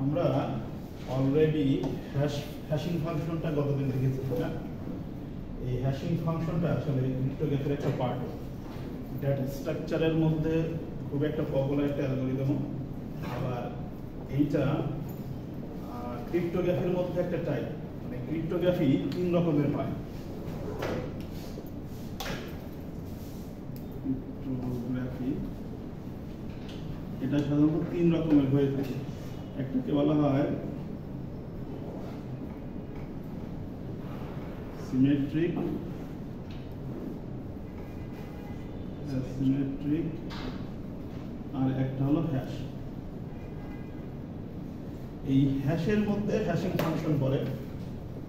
আমরা already hashing ফাংশনটা গতদিন দেখেছি না। এই হ্যাশিং ফাংশনটা আসলে ক্রিপ্টোগ্রাফির একটা পার্ট। ডেটা স্ট্রাকচারের মধ্যে খুব একটা পপুলার একটা অ্যালগরিদম, আবার এইটা ক্রিপ্টোগ্রাফির মধ্যে একটা টাইপ। মানে ক্রিপ্টোগ্রাফি 3 রকমের হয়। ক্রিপ্টোগ্রাফি এটা সাধারণত 3 রকমের হয়ে থাকে। একটাকে বলা হয় সিমেট্রিক, অ্যাসিমেট্রিক, আর একটা হলো হ্যাশ। এই হ্যাশের মধ্যে হ্যাশিং ফাংশন পড়ে,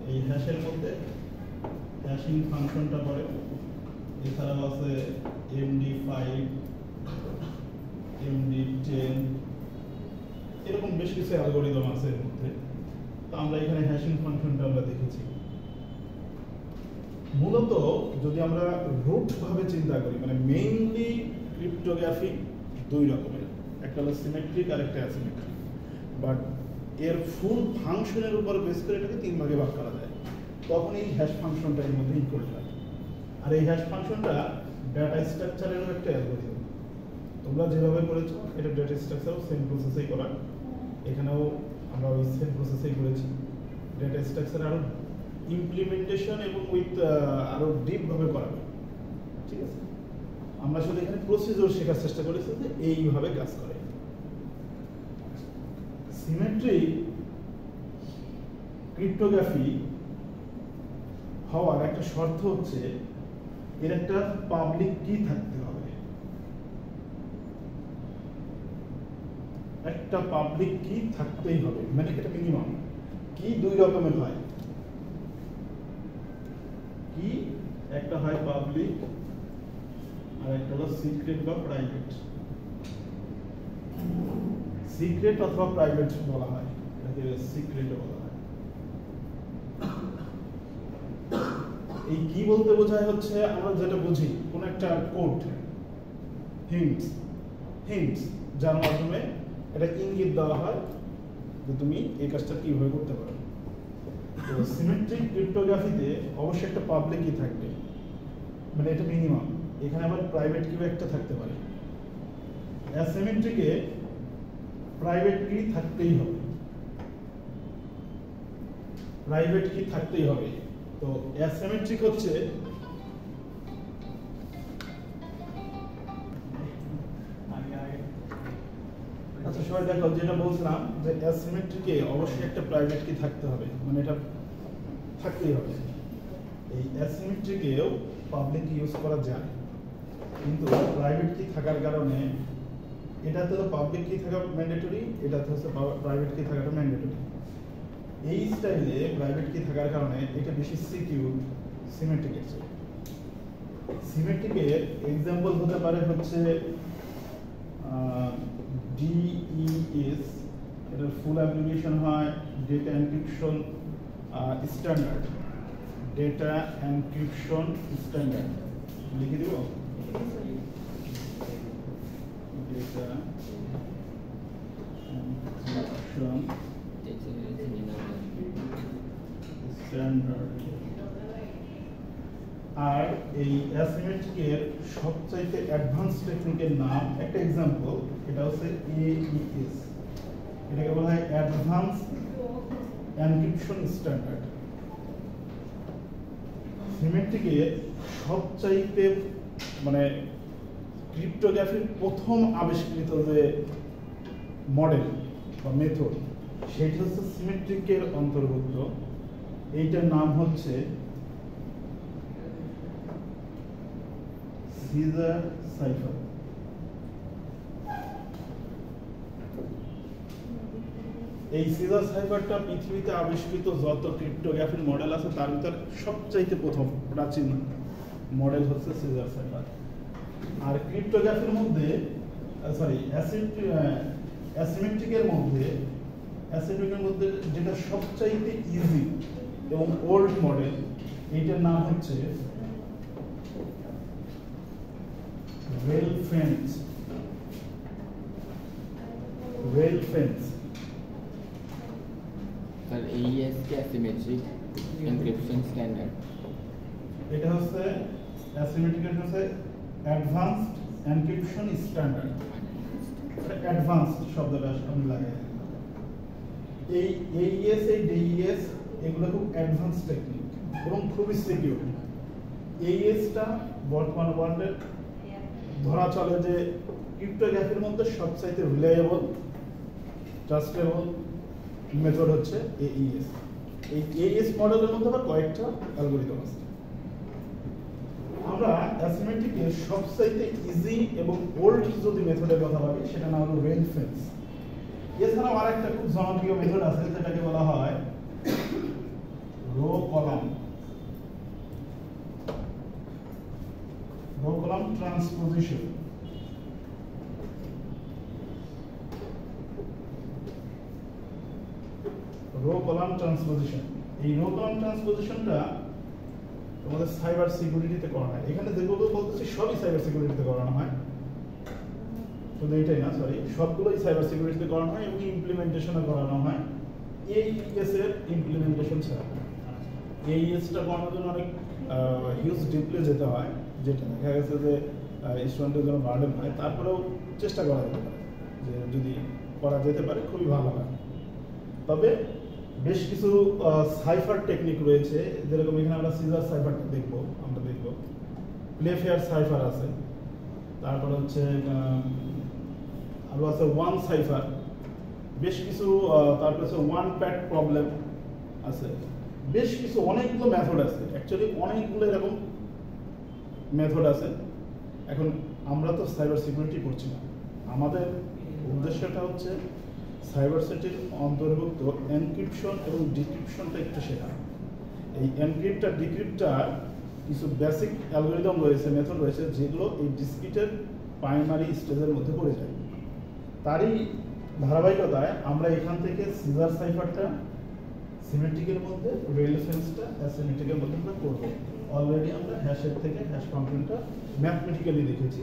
এই হ্যাশের মধ্যে হ্যাশিং ফাংশনটা পড়ে। এছাড়াও আছে MD5, MD10, এরকম বেশ কিছু অ্যালগরিদম আছে এর মধ্যে। তো আমরা এখানে হ্যাশিং ফাংশনটা আমরা দেখেছি। মূলত যদি আমরা রুট ভাবে চিন্তা করি, মানে মেইনলি ক্রিপ্টোগ্রাফি 2 রকমের, একটা হলো সিমেট্রিক আর একটা অ্যাসিমেট্রিক। বাট এর ফুল ফাংশনের উপর বেস করে এটাকে 3 ভাগে ভাগ করা যায়। তখন এই হ্যাশ ফাংশনটা এর মধ্যে ইনক্লুড হয়। আর এই হ্যাশ ফাংশনটা ডেটা স্ট্রাকচারেরও একটা অ্যালগরিদম। তোমরা যেভাবে করেছো এটা ডেটা স্ট্রাকচারও সেম প্রসেসেই করা। এখানেও আমরা ওই সেম প্রসেসেই করেছি। ডেটা স্ট্রাকচার আরো ইমপ্লিমেন্টেশন এবং উইথ আরো ডিপ ভাবে করাবে। ঠিক আছে, আমরা শুধু এখানে প্রসিডিউর শেখার চেষ্টা করেছি যে এইভাবে কাজ করে। সিমেট্রিক ক্রিপ্টোগ্রাফি হওয়ার একটা শর্ত হচ্ছে এর একটা পাবলিক কি থাকতে হবে। একটা পাবলিক কি থাকতেই হবে, মানে এটা মিনিমাম। কি 2 রকমের হয়, কি একটা হয় পাবলিক আর একটা হলো সিক্রেট বা প্রাইভেট। সিক্রেট অথবা প্রাইভেট বলা হয়, এটাকে সিক্রেটও বলা হয়। এই কি বলতে বোঝায় হচ্ছে আমরা যেটা বুঝি কোন একটা কোড, হিন্টস যার মাধ্যমে এটা ইঙ্গিত দেওয়া হয় যে তুমি এই কাজটা কিভাবে করতে পারো। তো সিমেট্রিক ক্রিপ্টোগ্রাফিতে অবশ্যই একটা পাবলিক কি থাকবে, মানে এটা মিনিমাম। এখানে আবার প্রাইভেট কিও একটা থাকতে পারে। অ্যাসিমেট্রিকে প্রাইভেট কি থাকতেই হবে, প্রাইভেট কি থাকতেই হবে। তো অ্যাসিমেট্রিক হচ্ছে আচ্ছা সবাই দেখো যেটা বলছিলাম যে অ্যাসিমেট্রিকে অবশ্যই একটা প্রাইভেট কি থাকতে হবে, মানে এটা থাকতেই হবে। এই অ্যাসিমেট্রিকেও পাবলিক ইউজ করা যায়, কিন্তু প্রাইভেট কি থাকার কারণে এটাতে তো পাবলিক কি থাকা ম্যান্ডেটরি, এটাতে হচ্ছে প্রাইভেট কি থাকাটা ম্যান্ডেটরি। এই স্টাইলে প্রাইভেট কি থাকার কারণে এটা বেশি সিকিউর সিমেট্রিকের চেয়ে। সিমেট্রিকের এক্সাম্পল হতে পারে হচ্ছে DES, এটার ফুল অ্যাপ্লিকেশন হয় data encryption standard. Data encryption standard লিখে দিব, ডেটা এনক্রিপশন স্ট্যান্ডার্ড। আর এই অ্যাসিমেট্রিকের সবচাইতে অ্যাডভান্স টেকনিকের নাম, একটা এক্সাম্পল, এটা হচ্ছে AES। এটাকে বলা হয় অ্যাডভান্স এনক্রিপশন স্ট্যান্ডার্ড। সিমেট্রিকের সবচাইতে মানে ক্রিপ্টোগ্রাফির প্রথম আবিষ্কৃত যে মডেল বা মেথড, সেটা হচ্ছে সিমেট্রিকের অন্তর্ভুক্ত। এইটার নাম হচ্ছে সিজার সাইফার। এই সিজার সাইফারটা পৃথিবীতে আবিষ্কৃত যত ক্রিপ্টোগ্রাফির মডেল আছে তার ভিতর সবচাইতে প্রথম প্রাচীন মডেল হচ্ছে সিজার সাইফার। আর ক্রিপ্টোগ্রাফির মধ্যে অ্যাসিমেট্রিকের মধ্যে যেটা সবচাইতে ইজি এবং ওল্ড মডেল, এইটার নাম হচ্ছে রেল ফেন্স। AES কে asymmetric encryption standard এটা হচ্ছে asymmetric হচ্ছে advanced encryption standard অ্যাডভান্সড শব্দটা আমি লাগাই এই AES এই DES এগুলো খুব অ্যাডভান্স টেকনিক এবং খুবই সিকিউর AES টা বর্তমান ওয়ার্ল্ডের ধরা চলে যে ক্রিপ্টোগ্রাফির মধ্যে সবচাইতে রিলায়েবল ট্রাস্টেবল মেথড হচ্ছে AES এই AES মডেলের মধ্যে আবার কয়েকটা অ্যালগরিদম আছে আমরা অ্যাসিমেট্রিকের সবচাইতে ইজি এবং ওল্ড যদি মেথডের কথা বলি সেটা নাম হলো রেঞ্জ ফেন্স এছাড়াও আরেকটা খুব জনপ্রিয় মেথড আছে যেটাকে বলা হয় rho column transposition rho column transposition এই রো কলাম ট্রান্সপোজিশনটা আমাদের সাইবার সিকিউরিটিতে করা হয় এখানে যেগুলো বলতেছি সবই সাইবার সিকিউরিটিতে করানো হয় শুধু এটাই না সরি সবগুলোই সাইবার সিকিউরিটিতে করানো হয় এবং ইমপ্লিমেন্টেশনও করানো হয় AES এর ইমপ্লিমেন্টেশন ছাড়া AES টা করানোর জন্য অনেক হিউজ ডিপলি যেতে হয় যেটা দেখা গেছে যে স্টুডেন্টের জন্য বার্ডেন হয় তারপরেও চেষ্টা করা যেতে পারে যে যদি করা যেতে পারে খুবই ভালো হয় তবে বেশ কিছু সাইফার টেকনিক রয়েছে যেরকম এখানে আমরা সিজার সাইফারটা আমরা দেখব প্লেফেয়ার সাইফার আছে তারপর হচ্ছে আরো আছে ওয়ান সাইফার বেশ কিছু তারপর হচ্ছে ওয়ান প্যাড প্রবলেম আছে বেশ কিছু অনেকগুলো মেথড আছে অ্যাকচুয়ালি অনেকগুলো এরকম মেথড আছে এখন আমরা তো সাইবার সিকিউরিটি করছি না আমাদের উদ্দেশ্যটা হচ্ছে সাইবার সিটির অন্তর্ভুক্ত এনক্রিপশন এবং ডিক্রিপশনটা একটু শেখা এই এনক্রিপ্ট আর ডিক্রিপ্টার কিছু বেসিক অ্যালগরিদম রয়েছে মেথড রয়েছে যেগুলো এই ডিসক্রিটের প্রাইমারি স্টেজের মধ্যে পড়ে যায় তারই ধারাবাহিকতায় আমরা এখান থেকে সিজার সাইফারটা সিমেট্রিকের মধ্যে রেল ফেন্সটা অ্যাসিমেট্রিকের মধ্যে আমরা করবো অলরেডি আমরা হ্যাশের থেকে হ্যাশ ফাংশনটা ম্যাথমেটিক্যালি দেখেছি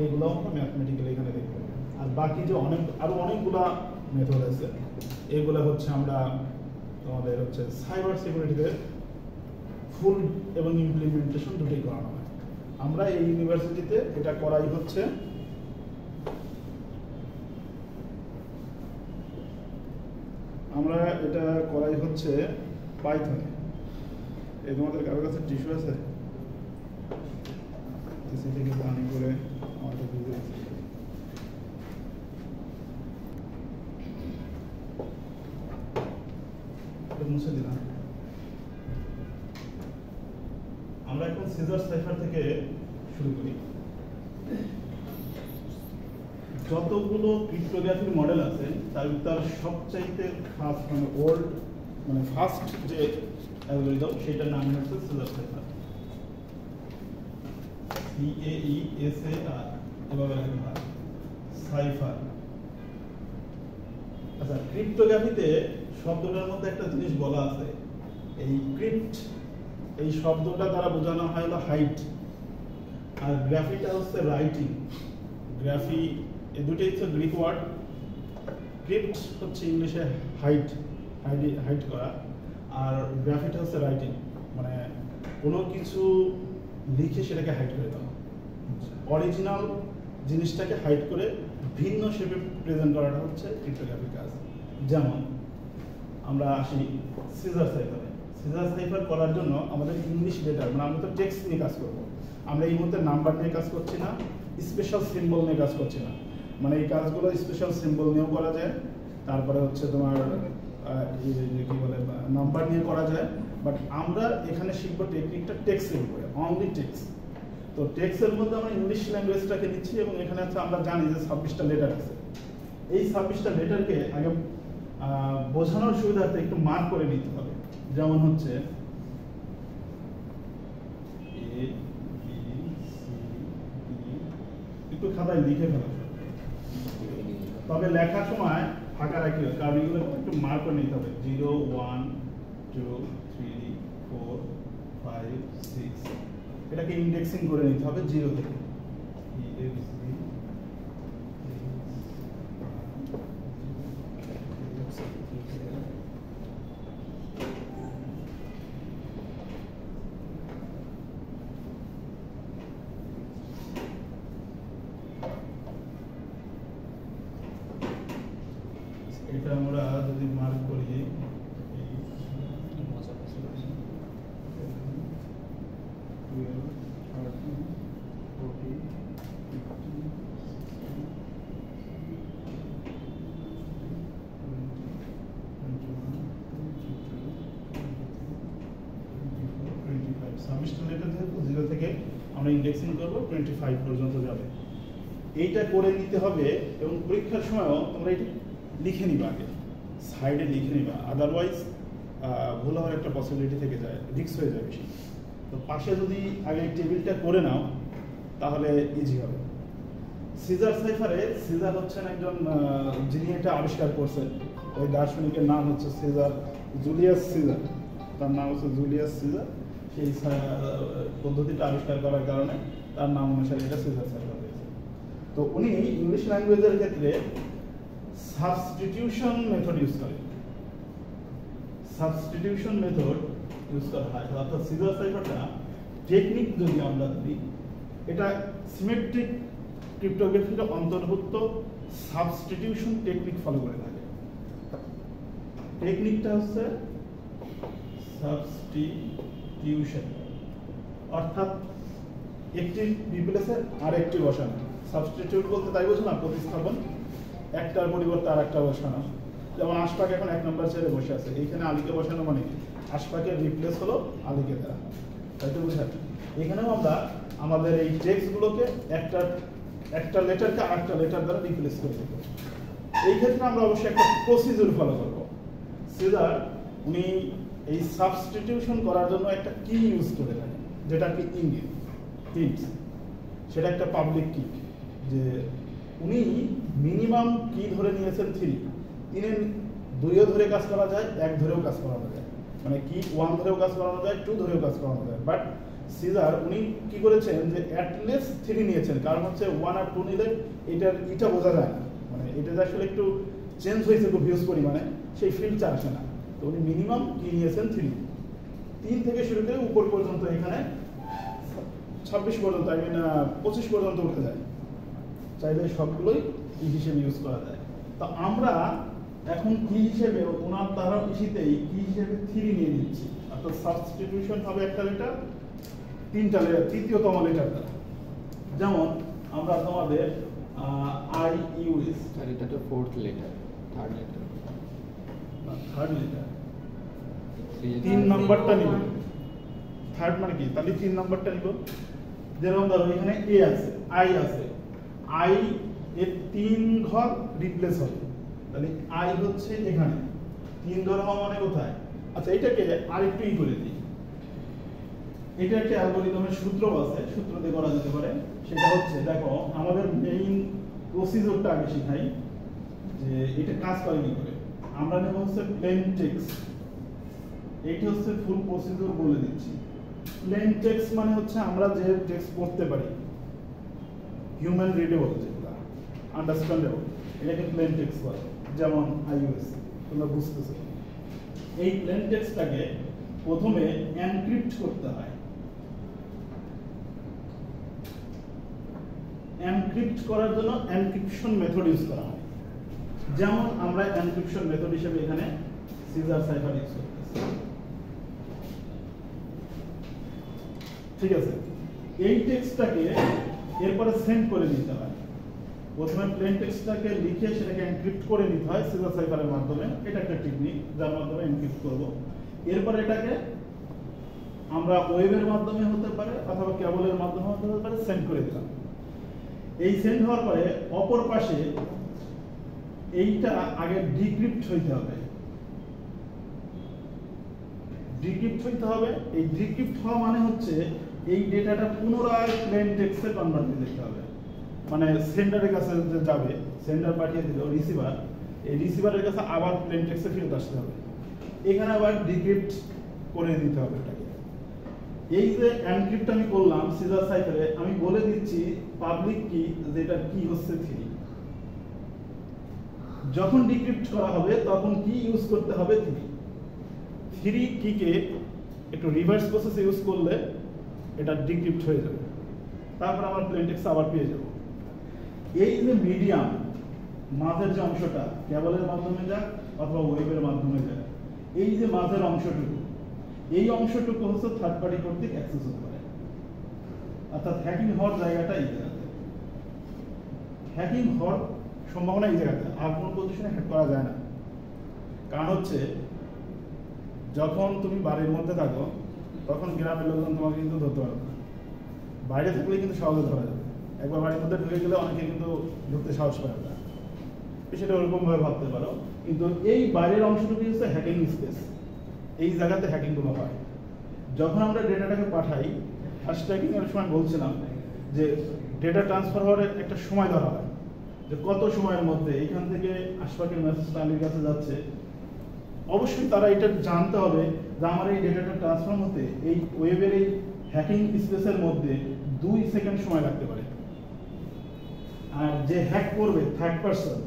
এইগুলো আমরা ম্যাথমেটিক্যালি এখানে দেখবো আর বাকি যে আরো অনেকগুলা মেথড আছে এগুলো হচ্ছে আমরা তোমাদের হচ্ছে সাইবার সিকিউরিটিতে ফুল এবং ইমপ্লিমেন্টেশন দুটোই করানো হয় আমরা এই ইউনিভার্সিটিতে এটা করাই হচ্ছে পাইথনে এই তোমাদের কারোর কাছে টিস্যু আছে এসি থেকে পানি করে আমাদের গুগল মুছে দিলাম আমরা এখন সিজার সাইফার থেকে শুরু করি যতগুলো ক্রিপ্টোগ্রাফির মডেল আছে তার সবচাইতে ফার্স্ট যে অ্যালগরিদম সেটার নাম হচ্ছে সিজার সাইফার CAESAR এভাবে লেখা হয় সাইফার আচ্ছা ক্রিপ্টোগ্রাফিতে শব্দটার মধ্যে একটা জিনিস বলা আছে এই ক্রিপ্ট এই শব্দটা দ্বারা বোঝানো হয় হলো হাইট আর গ্রাফিটা হচ্ছে রাইটিং গ্রাফি এই দুটোই হচ্ছে গ্রিক ওয়ার্ড ক্রিপ্ট হচ্ছে ইংলিশে হাইট করা আর গ্রাফিটা হচ্ছে রাইটিং মানে কোনো কিছু লিখে সেটাকে হাইড করে দেওয়া অরিজিনাল জিনিসটাকে হাইড করে ভিন্ন শেপে প্রেজেন্ট করাটা হচ্ছে ক্রিপ্টোগ্রাফির কাজ যেমন আমরা আসি সিজার সাইফার করার জন্য আমাদের ইংলিশ লেটার মানে আমরা তো টেক্সট নিয়ে কাজ করবো আমরা এই মুহূর্তে নাম্বার নিয়ে কাজ করছি না স্পেশাল সিম্বল নিয়ে কাজ করছি না মানে এই কাজগুলো স্পেশাল সিম্বল নিয়েও করা যায় তারপরে হচ্ছে তোমার কি বলে নাম্বার নিয়ে করা যায় বাট আমরা এখানে শিখবো টেকনিকটা টেক্সটের উপরে অনলি টেক্সট তো টেক্সটের মধ্যে আমরা ইংলিশ ল্যাঙ্গুয়েজটাকে নিচ্ছি এবং এখানে হচ্ছে আমরা জানি যে 26টা লেটার আছে এই 26টা লেটারকে আগে বোঝানোর সুবিধার্থে একটু মার্ক করে নিতে হবে যেমন হচ্ছে A B C D একটু খাতায় লিখে ফেলা তবে লেখার সময় ফাঁকা রাখি কারণ এগুলো একটু মার্ক করে নিতে হবে 0 1 2 3 4 5 6 এটাকে ইন্ডেক্সিং করে নিতে হবে 0 থেকে এটা আমরা যদি মার্ক করি সাবমিশন লেটার যেহেতু 0 থেকে আমরা ইন্ডেক্সিং করব 25 পর্যন্ত যাবে। এইটা করে নিতে হবে এবং পরীক্ষার সময়ও তোমরা এটা লিখে নিবা, আগে সাইডে লিখে নিবা, আদারওয়াইজ ভুল হওয়ার একটা পসিবিলিটি থেকে যায়, রিস্ক হয়ে যায় বেশি। তো পাশে যদি আগে টেবিলটা করে নাও তাহলে ইজি হবে। সিজার সাইফারে সিজার হচ্ছেন একজন যিনি এটা আবিষ্কার করছেন, ওই দার্শনিকের নাম হচ্ছে সিজার, জুলিয়াস সিজার, তার নাম হচ্ছে জুলিয়াস সিজার। সেই পদ্ধতিটা আবিষ্কার করার কারণে তার নাম অনুসারে এটা সিজার সাইফার হয়েছে। তো উনি ইংলিশ ল্যাঙ্গুয়েজের ক্ষেত্রে সাবস্টিটিউশন মেথড ইউজ করেন, সাবস্টিটিউশন মেথড ইউজ করা হয়। অর্থাৎ সিজার সাইফারটা টেকনিক যদি আমরা ধরি, এটা সিমেট্রিক ক্রিপ্টোগ্রাফির অন্তর্ভুক্ত সাবস্টিটিউশন টেকনিক ফলো করে থাকে। টেকনিকটা হচ্ছে সাবস্টিটিউশন, অর্থাৎ একটি রিপ্লেসে আরেকটি বসানো। সাবস্টিটিউট বলতে তাই বোঝো না, প্রতিস্থাপন, একটার পরিবর্তে আরেকটা বসানো। যেমন আশফাক এখন 1 নম্বর চেয়ারে বসে আছে, এইখানে আলীকে বসানো মানে আশফাকের রিপ্লেস হলো আলীকে দ্বারা, তাই তো বোঝা। এখানেও আমরা আমাদের এই টেক্সটগুলোকে একটা লেটারকে আরেকটা লেটার দ্বারা রিপ্লেস করে দেবো। এই ক্ষেত্রে আমরা অবশ্যই একটা প্রসিডিউর ফলো করবো। সিজার উনি এই সাবস্টিটিউশন করার জন্য একটা কি ইউজ করে থাকেন, যেটা কি ইঙ্গিত, হিন্ট, সেটা একটা পাবলিক কি, যে উনি মিনিমাম কি ধরে নিয়েছেন 3, 3 2 ধরে কাজ করা যায়, 1 ধরেও কাজ করানো যায়, মানে কি 1 ধরেও কাজ করানো যায়, 2 ধরেও কাজ করানো যায়। বাট সিজার উনি কি করেছেন যে অ্যাটলিস্ট 3 নিয়েছেন, কারণ হচ্ছে 1 আর 2 নিলে এটা বোঝা যায় না, মানে এটা আসলে একটু চেঞ্জ হয়েছে খুব হিউজ পরিমাণে, সেই ফিল্ডটা আসে না। তো উনি মিনিমাম কি নিয়েছেন 3 থেকে শুরু করে উপর পর্যন্ত, এখানে 26 পর্যন্ত, 25 পর্যন্ত উঠে যায়, চাইলে সবগুলোই কি হিসেবে ইউজ করা যায়। তো আমরা এখন কি হিসেবে ওনার দ্বারা ইসিতেই কি হিসেবে 3 নিয়ে নিচ্ছি, অর্থাৎ সাবস্টিটিউশন হবে একটা লেটার 3টা লেটার, তৃতীয়তম লেটার দ্বারা। যেমন আমরা তোমাদের আই ইউএস, আর এটা তো 4th letter, 3rd letter, 3rd letter, 3 নম্বরটা নিব। 3rd মানে কি, তাহলে 3 নম্বরটা নিব। যেরকম ধরো এখানে এ আছে, আই আছে, আই এর 3 ঘর রিপ্লেস হবে, তাহলে আই হচ্ছে এখানে 3 ঘর হওয়া মানে কোথায়। আচ্ছা, এটাকে আরেকটু করে দিই, এটা একটা অ্যালগরিদমের সূত্র আছে, সূত্র দিয়ে করা যেতে পারে। সেটা হচ্ছে, দেখো আমাদের মেইন প্রসিডিউরটা আগে শিখাই, যে এটা কাজ করে কি করে। আমরা নেব হচ্ছে প্লেন টেক্সট, এইটা হচ্ছে ফুল প্রসিডিউর বলে দিচ্ছি। প্লেন টেক্সট মানে হচ্ছে আমরা যে টেক্সট পড়তে পারি, হিউম্যান রিডেবল, যেগুলো আন্ডারস্ট্যান্ডেবল, এটাকে প্লেন টেক্সট বলে। যেমন আইওএস, তোমরা বুঝতেছো। এই প্লেন টেক্সটটাকে প্রথমে এনক্রিপ্ট করতে হয়। এনক্রিপ্ট করার জন্য এনক্রিপশন মেথড ইউজ করা হয়। যেমন আমরা এনক্রিপশন মেথড হিসেবে এখানে সিজার সাইফার ইউজ করতেছি, ঠিক আছে। এই টেক্সটটাকে এরপরে সেন্ড করে দিতে হয়। প্রথমে প্লেন টেক্সটটাকে লিখে সেটাকে এনক্রিপ্ট করে নিতে হয় সিজার সাইফারের মাধ্যমে। এটা একটা টেকনিক যার মাধ্যমে এনক্রিপ্ট করব। এরপরে এটাকে আমরা ওয়েবের মাধ্যমে হতে পারে অথবা কেবলের মাধ্যমে হতে পারে সেন্ড করে দিলাম। এই সেন্ড হওয়ার পরে অপর পাশে এইটা আগে ডিক্রিপ্ট হইতে হবে। ডিক্রিপ্ট হইতে হবে। এই ডিক্রিপ্ট হওয়া মানে হচ্ছে এই ডেটাটা পুনরায় প্লেন টেক্সটে কনভার্ট করতে হবে। মানে সেন্ডারের কাছে যে যাবে, সেন্ডার পাঠিয়ে দিল রিসিভার, এই রিসিভারের কাছে আবার প্লেন টেক্সটে ফেরত আসতে হবে। এখানে আবার ডিক্রিপ্ট করে দিতে হবে এটাকে। এই যে এনক্রিপ্ট আমি করলাম সিজার সাইফারে, আমি বলে দিচ্ছি পাবলিক কি, যেটা কি হচ্ছে 3। যখন ডিক্রিপ্ট করা হবে তখন কি ইউজ করতে হবে 3 কিকে একটু রিভার্স প্রসেস ইউজ করলে এটা ডিক্রিপ্ট হয়ে যাবে। তারপর আমার প্লেন টেক্সট আবার পেয়ে যাব। এই যে মিডিয়াম, মাঝের যে অংশটা কেবলের মাধ্যমে যাক অথবা ওয়েবের মাধ্যমে যাক, এই যে মাঝের অংশটুকু, এই অংশটুকু হচ্ছে থার্ড পার্টি কর্তৃক অ্যাক্সেস হতে পারে। অর্থাৎ হ্যাকিং হওয়ার জায়গাটা এই জায়গাতে, হ্যাকিং হওয়ার সম্ভাবনা এই জায়গাতে, আর কোন পজিশনে হ্যাক করা যায় না। কারণ হচ্ছে যখন তুমি বাড়ির মধ্যে থাকো তখন গ্রামের লোকজন তোমাকে কিন্তু ধরতে পারবে না, বাইরে থাকলে কিন্তু সহজে ধরা যাবে। একবার বাড়ির মধ্যে ঢুকে গেলে অনেকে কিন্তু ঢুকতে সাহস পাবে না, সেটা ওরকম ভাবে ভাবতে পারো। কিন্তু এই বাইরের অংশটুকু হচ্ছে হ্যাকিং স্পেস, এই জায়গাতে হ্যাকিং গুলো হয়। যখন আমরা ডেটাটাকে পাঠাই, হ্যাশট্যাগিং এর সময় বলছিলাম যে ডেটা ট্রান্সফার হওয়ার একটা সময় ধরা হয়, যে কত সময়ের মধ্যে এখান থেকে আশপাশের মেসেজটা আলীর কাছে যাচ্ছে। অবশ্যই তারা এটা জানতে হবে যে আমার এই ডেটাটা ট্রান্সফার হতে এই ওয়েবের এই হ্যাকিং স্পেসের মধ্যে 2 সেকেন্ড সময় লাগতে পারে। আর যে হ্যাক করবে থার্ড পারসন,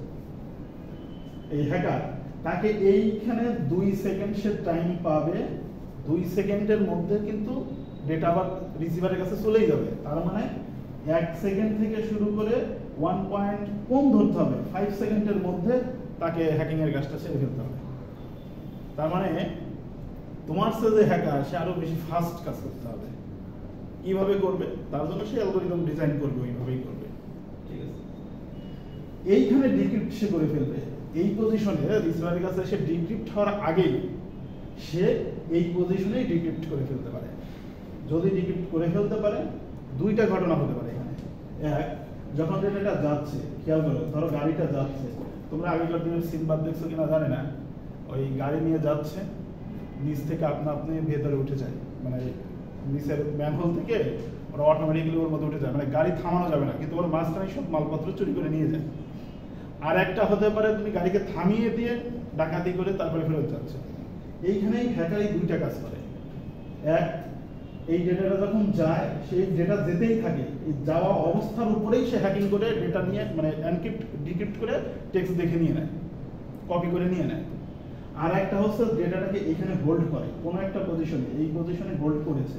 এই হ্যাকার, তাকে এইখানে 2 সেকেন্ড সে টাইম পাবে। 2 সেকেন্ডের মধ্যে কিন্তু ডেটা আবার রিসিভারের কাছে চলেই যাবে। তার মানে 1 সেকেন্ড থেকে শুরু করে 1 পয়েন্ট কম ধরতে হবে, 5 সেকেন্ডের মধ্যে তাকে হ্যাকিং এর কাজটা সেরে ফেলতে হবে। তার মানে তোমার সাথে যে হ্যাকার, সে আরো বেশি ফাস্ট কাজ করতে হবে। কিভাবে করবে? তার জন্য সে অ্যালগরিদম ডিজাইন করবে, ওইভাবেই করবে। ঠিক আছে, এইখানে ডিক্রিপ্ট সে করে ফেলবে। এই পজিশনে রিসিভারের কাছে সে ডিক্রিপ্ট হওয়ার আগেই সে এই পজিশনেই ডিক্রিপ্ট করে ফেলতে পারে। যদি ডিক্রিপ্ট করে ফেলতে পারে, 2টা ঘটনা হতে পারে এখানে। এক, যখন ডেটাটা যাচ্ছে, খেয়াল করো, ধরো গাড়িটা যাচ্ছে, তোমরা আগেকার দিনের সিনবাদ দেখছো কিনা জানি না, ওই গাড়ি নিয়ে যাচ্ছে, নিচ থেকে আপনি ভেতরে উঠে যায়, মানে নিচের ম্যানহোল থেকে ওরা অটোমেটিক্যালি ওর মধ্যে উঠে যায়, মানে গাড়ি থামানো যাবে না, কিন্তু ওর মাঝখানে সব মালপত্র চুরি করে নিয়ে যায়। আর একটা হতে পারে তুমি গাড়িকে থামিয়ে দিয়ে ডাকাতি করে তারপরে ফেরত যাচ্ছে। এইখানেই হ্যাকার এই 2টা কাজ করে। এক, এই ডেটাটা যখন যায়, সেই ডেটা যেতেই থাকে, এই যাওয়া অবস্থার উপরেই সে হ্যাকিং করে ডেটা নিয়ে, মানে এনক্রিপ্ট ডিক্রিপ্ট করে টেক্সট দেখে নিয়ে নেয়, কপি করে নিয়ে নেয়। আর একটা হচ্ছে ডেটাটাকে এখানে হোল্ড করে, কোনো একটা পজিশনে, এই পজিশনে হোল্ড করেছে,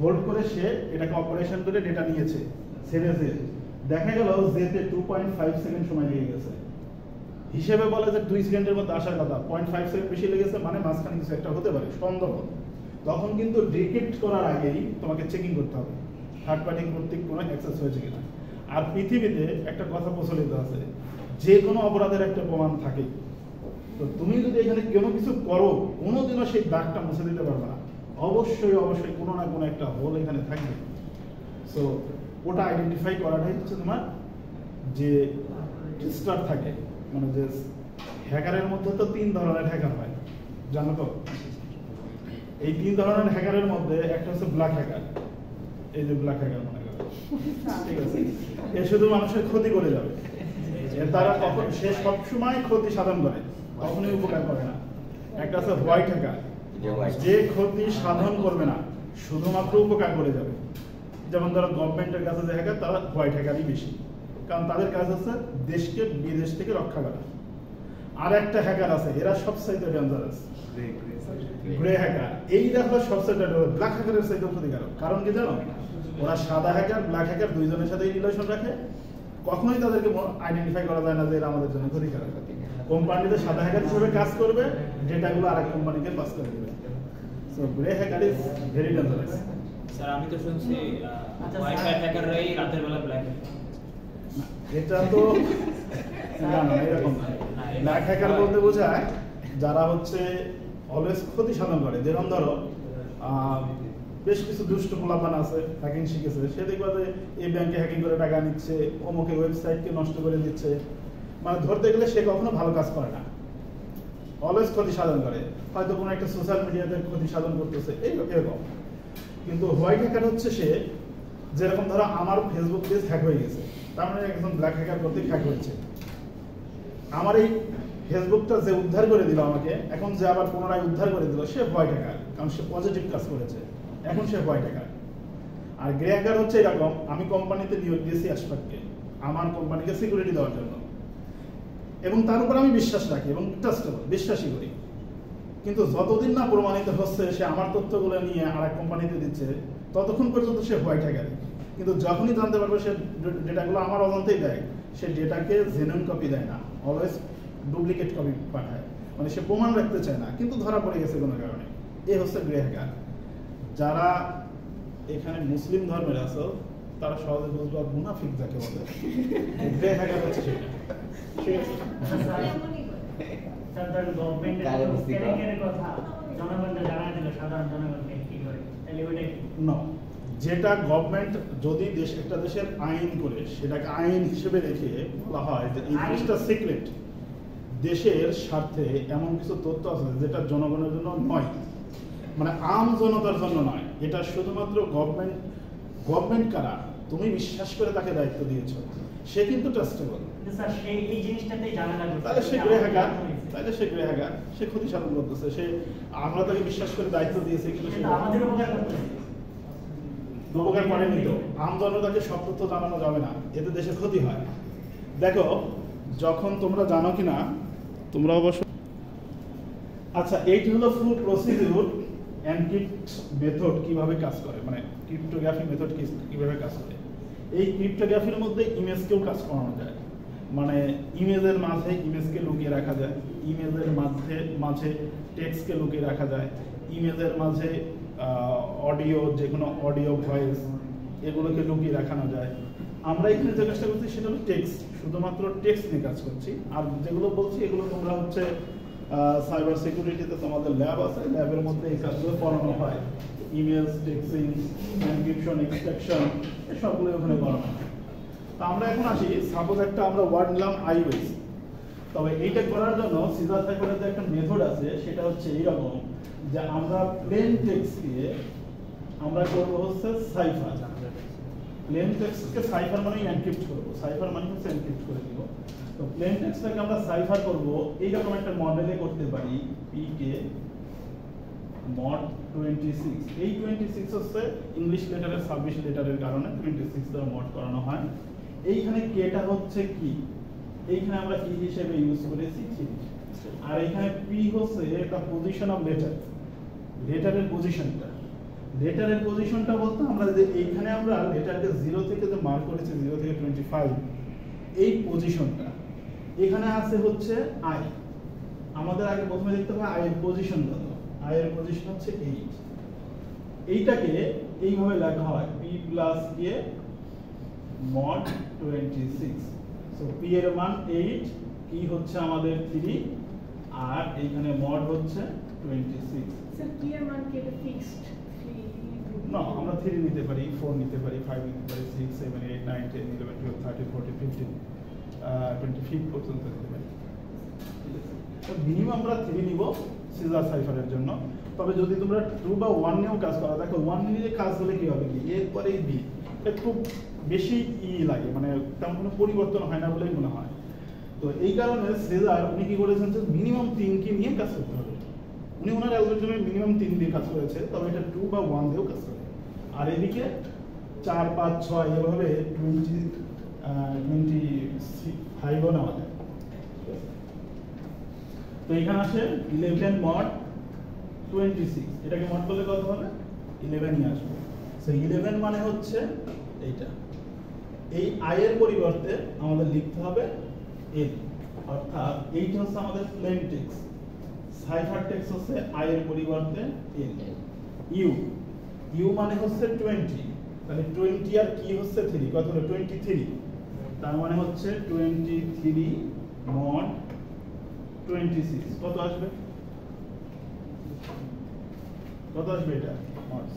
হোল্ড করে সে এটাকে অপারেশন করে ডেটা নিয়েছে, ছেড়েছে। দেখা গেল যেতে 2.5 সেকেন্ড সময় লেগে গেছে, হিসেবে বলে যে 2 সেকেন্ডের মধ্যে আসার কথা, 0.5 সেকেন্ড বেশি লেগেছে, মানে মাঝখানে কিছু একটা হতে পারে সন্দেহ। তখন কিন্তু ডিক্রিপ্ট করার আগেই তোমাকে চেকিং করতে হবে থার্ড পার্টি কর্তৃক কোনো অ্যাক্সেস হয়েছে কিনা। আর পৃথিবীতে একটা কথা প্রচলিত আছে, যে কোনো অপরাধের একটা প্রমাণ থাকে। তো তুমি যদি এখানে কোনো কিছু করো, কোনোদিনও সেই দাগটা মুছে দিতে পারবে না, অবশ্যই অবশ্যই কোনো না কোনো একটা হোল এখানে থাকবে। সো ওটা আইডেন্টিফাই করাটাই হচ্ছে তোমার যে টেস্টার থাকে, মানে যে হ্যাকারের মধ্যে তো 3 ধরনের হ্যাকার হয়, জানো তো? এই 3 ধরনের হ্যাকারের মধ্যে একটা হচ্ছে ব্ল্যাক হ্যাকার। এই যে ব্ল্যাক হ্যাকার মনে করো, ঠিক আছে, এ শুধু মানুষের ক্ষতি করে যাবে, তারা কখন সে সবসময় ক্ষতি সাধন করে, কখনোই উপকার করে না। একটা আছে হোয়াইট হ্যাকার, যে ক্ষতি সাধন করবে না, শুধুমাত্র উপকার করে যাবে। যেমন ধরো গভর্নমেন্টের কাছে যে হ্যাকার, তারা হোয়াইট হ্যাকারই বেশি, কারণ তাদের কাজ হচ্ছে দেশকে বিদেশ থেকে রক্ষা করা। আর একটা হ্যাকার আছে, এরা সবচাইতে ডেঞ্জারাস, গ্রে হ্যাকার। এই দেখো সবচাইতে ব্ল্যাক হ্যাকারের চাইতে ক্ষতিকারক। কারণ কি জানো? ওরা সাদা হ্যাকার, ব্ল্যাক হ্যাকার দুইজনের সাথে রিলেশন রাখে, কখনোই তাদেরকে আইডেন্টিফাই করা যায় না যে এরা আমাদের জন্য ক্ষতিকারক। কোম্পানিতে সাদা হ্যাকার হিসেবে কাজ করবে, ডেটাগুলো আরেক কোম্পানিকে পাস করে দেবে। So grey hacker is very dangerous. Sir আমি তো শুনছি ওয়াইফাই হ্যাকাররাই রাতের বেলা ব্ল্যাক হ্যাকার। এটা তো না না, এরকম না। ব্ল্যাক হ্যাকার বলতে বোঝায় যারা হচ্ছে অলওয়েজ ক্ষতি সাধন করে। যেমন ধরো বেশ কিছু দুষ্ট পোলাপান আছে, হ্যাকিং শিখেছে, সে দেখবা যে এই ব্যাংকে হ্যাকিং করে টাকা নিচ্ছে, অমুকের ওয়েবসাইটকে নষ্ট করে দিচ্ছে, মানে ধরতে গেলে সে কখনো ভালো কাজ করে না, অলওয়েজ ক্ষতি সাধন করে। হয়তো কোনো একটা সোশ্যাল মিডিয়াতে ক্ষতি সাধন করতেছে, এরকম। কিন্তু হোয়াইট হ্যাকার হচ্ছে সে, যেরকম ধরো আমার ফেসবুক পেজ হ্যাক হয়ে গেছে, তার মানে একজন ব্ল্যাক হ্যাকার কর্তৃক হ্যাক হয়েছে। আমার এই ফেসবুকটা যে উদ্ধার করে দিল আমাকে, এখন যে আবার পুনরায় উদ্ধার করে দিল, সে হোয়াইট হ্যাকার, কারণ সে পজিটিভ কাজ করেছে, এখন সে হোয়াইট হ্যাকার। আর গ্রে হ্যাকার হচ্ছে এরকম, আমি কোম্পানিতে নিয়োগ দিয়েছি আশফাককে আমার কোম্পানিকে সিকিউরিটি দেওয়ার জন্য, এবং তার উপর আমি বিশ্বাস রাখি এবং ট্রাস্টেবল, বিশ্বাসী করি। কিন্তু যতদিন না প্রমাণিত হচ্ছে সে আমার তথ্যগুলো নিয়ে আরেক কোম্পানিতে দিচ্ছে, ততক্ষণ পর্যন্ত সে হোয়াইট হ্যাকার। কিন্তু যখনই জানতে পারবে সে ডেটাগুলো আমার অজান্তেই দেয়, সে ডেটাকে জেনুইন কপি দেয় না, অলওয়েজ ডুপ্লিকেট কপি পাঠায়, মানে সে প্রমাণ রাখতে চায় না, কিন্তু ধরা পড়ে গেছে কোনো কারণে। এ হচ্ছে গ্রে হ্যাকার। যারা এখানে মুসলিম ধর্মের আছো তারা সহজে বুঝবা মুনাফিক যাকে বলে, গ্রে হ্যাকার হচ্ছে সেটা। ঠিক আছে? স্যার গভর্নমেন্টের কথা জনগণকে জানা দিল, সাধারণ জনগণকে কি করে, তাহলে ওইটাই না, যেটা গভর্নমেন্ট যদি একটা দেশের আইন করে সেটাকে আইন হিসেবে রেখে বলা হয় যে এই জিনিসটা সিক্রেট, দেশের স্বার্থে এমন কিছু তথ্য আছে যেটা জনগণের জন্য নয়, মানে আম জনতার জন্য নয়, এটা শুধুমাত্র গভর্নমেন্ট কারা তুমি বিশ্বাস করে তাকে দায়িত্ব দিয়েছো, সে কিন্তু ট্রাস্টেবল, স্যার সেই এই জিনিসটাতেই ঝামেলা করছে। তাহলে সে গ্রে হ্যাকার, তাহলে সে গ্রে হ্যাকার, সে ক্ষতি সাধন করতেছে। সে আমরা তাকে বিশ্বাস করে দায়িত্ব দিয়েছি কিন্তু সে আমাদের উপকার করতেছে, উপকার করেনি। তো আম জনতাকে সব তথ্য জানানো যাবে না, এতে দেশের ক্ষতি হয়। দেখো যখন তোমরা জানো কিনা তোমরা অবশ্য, আচ্ছা এইটি হলো ফুল প্রসিডিউর এনক্রিপ্ট মেথড কিভাবে কাজ করে, মানে ক্রিপ্টোগ্রাফি মেথড কিভাবে কাজ করে। এই ক্রিপ্টোগ্রাফির মধ্যে ইমেজকেও কাজ করানো যায়, মানে ইমেজের মাঝে ইমেজকে লুকিয়ে রাখা যায়, ইমেজের মাঝে টেক্সটকে লুকিয়ে রাখা যায়, ইমেজের মাঝে অডিও, যে কোনো অডিও ভয়েস এগুলোকে লুকিয়ে রাখানো যায়। আমরা এখানে যে কাজটা করছি সেটা হলো টেক্সট, শুধুমাত্র টেক্সট নিয়ে কাজ করছি। আর যেগুলো বলছি এগুলো তোমরা হচ্ছে সাইবার সিকিউরিটিতে তোমাদের ল্যাব আছে, ল্যাবের মধ্যে এই কাজগুলো করানো হয়, ইমেজ টেক্সিং, এনক্রিপশন, এক্সট্রাকশন সবগুলো ওখানে করানো হয়। তো আমরা এখন আসি, সাপোজ একটা আমরা ওয়ার্ড নিলাম আইওএস, তবে এইটা করার জন্য সিজার সাইফারের যে একটা মেথড আছে সেটা হচ্ছে এইরকম যে আমরা প্লেন টেক্সট দিয়ে আমরা করব হচ্ছে সাইফার। প্লেন টেক্সটকে সাইফার মানে এনক্রিপ্ট করব, সাইফার মানে হচ্ছে এনক্রিপ্ট করে দিব। তো প্লেন টেক্সটটাকে আমরা সাইফার করব এইরকম একটা মডেলে করতে পারি, পিকে মড 26। এই 26 হচ্ছে ইংলিশ লেটারের 26 লেটারের কারণে 26 দ্বারা মড করানো হয়। এইখানে কেটা হচ্ছে কি, এইখানে আমরা কি হিসেবে ইউজ করেছি কি, আর এইখানে পি হচ্ছে একটা পজিশন অফ লেটার, লেটারের পজিশনটা। লেটারের পজিশনটা বলতে আমরা যে এইখানে আমরা লেটারকে 0 থেকে যে মার্ক করেছি 0 থেকে 25, এই পজিশনটা এখানে আছে হচ্ছে আই। আমাদের আগে প্রথমে দেখতে হবে আই এর পজিশন কত, আই এর পজিশন হচ্ছে 8। এইটাকে এইভাবে লেখা হয় p প্লাস কে মড 26। সো p এর মান 8, কি হচ্ছে আমাদের 3, আর এইখানে মড হচ্ছে 26। স্যার কি এর মান কি এটা ফিক্সড? না, আমরা 3 নিতে পারি, 4 নিতে পারি, 5 নিতে পারি, 6 7 8 9 10 11 12 13 14 15 25 পর্যন্ত নিতে পারি। ঠিক আছে, তো মিনিমাম আমরা 3 নিব সিজার সাইফারের জন্য। তবে যদি তোমরা 2 বা 1 নিয়েও কাজ করো, দেখো 1 নিয়ে কাজ হলে কি হবে, কি এরপরে বি একটু বেশি লাগে, মানে তেমন কোনো পরিবর্তন হয় না বলেই মনে হয়। তো এই কারণে সিজার উনি কি করেছেন যে মিনিমাম 3 কে নিয়ে কাজ করতে হবে। উনি ওনার অ্যালগরিদমে মিনিমাম 3 দিয়ে কাজ করেছে, তবে এটা 2 বা 1 দিয়েও কাজ করে। আর এদিকে 4 5 6 এভাবে 25ও নেওয়া যায়। তো এখানে আসে 11 মড 26, এটাকে মড করলে কত হবে, 11ই আসবে। সো 11 মানে হচ্ছে এইটা, এই আই এর পরিবর্তে আমাদের লিখতে হবে এল, অর্থাৎ এইটা হচ্ছে আমাদের প্লেন টেক্সট, সাইফার টেক্সট হচ্ছে আই এর পরিবর্তে এল। ইউ, ইউ মানে হচ্ছে 20, তাহলে 20 আর কি হচ্ছে 3, কত হলো 23, তার মানে হচ্ছে 23 মড 26 কত আসবে, কত আসবে এটা মড,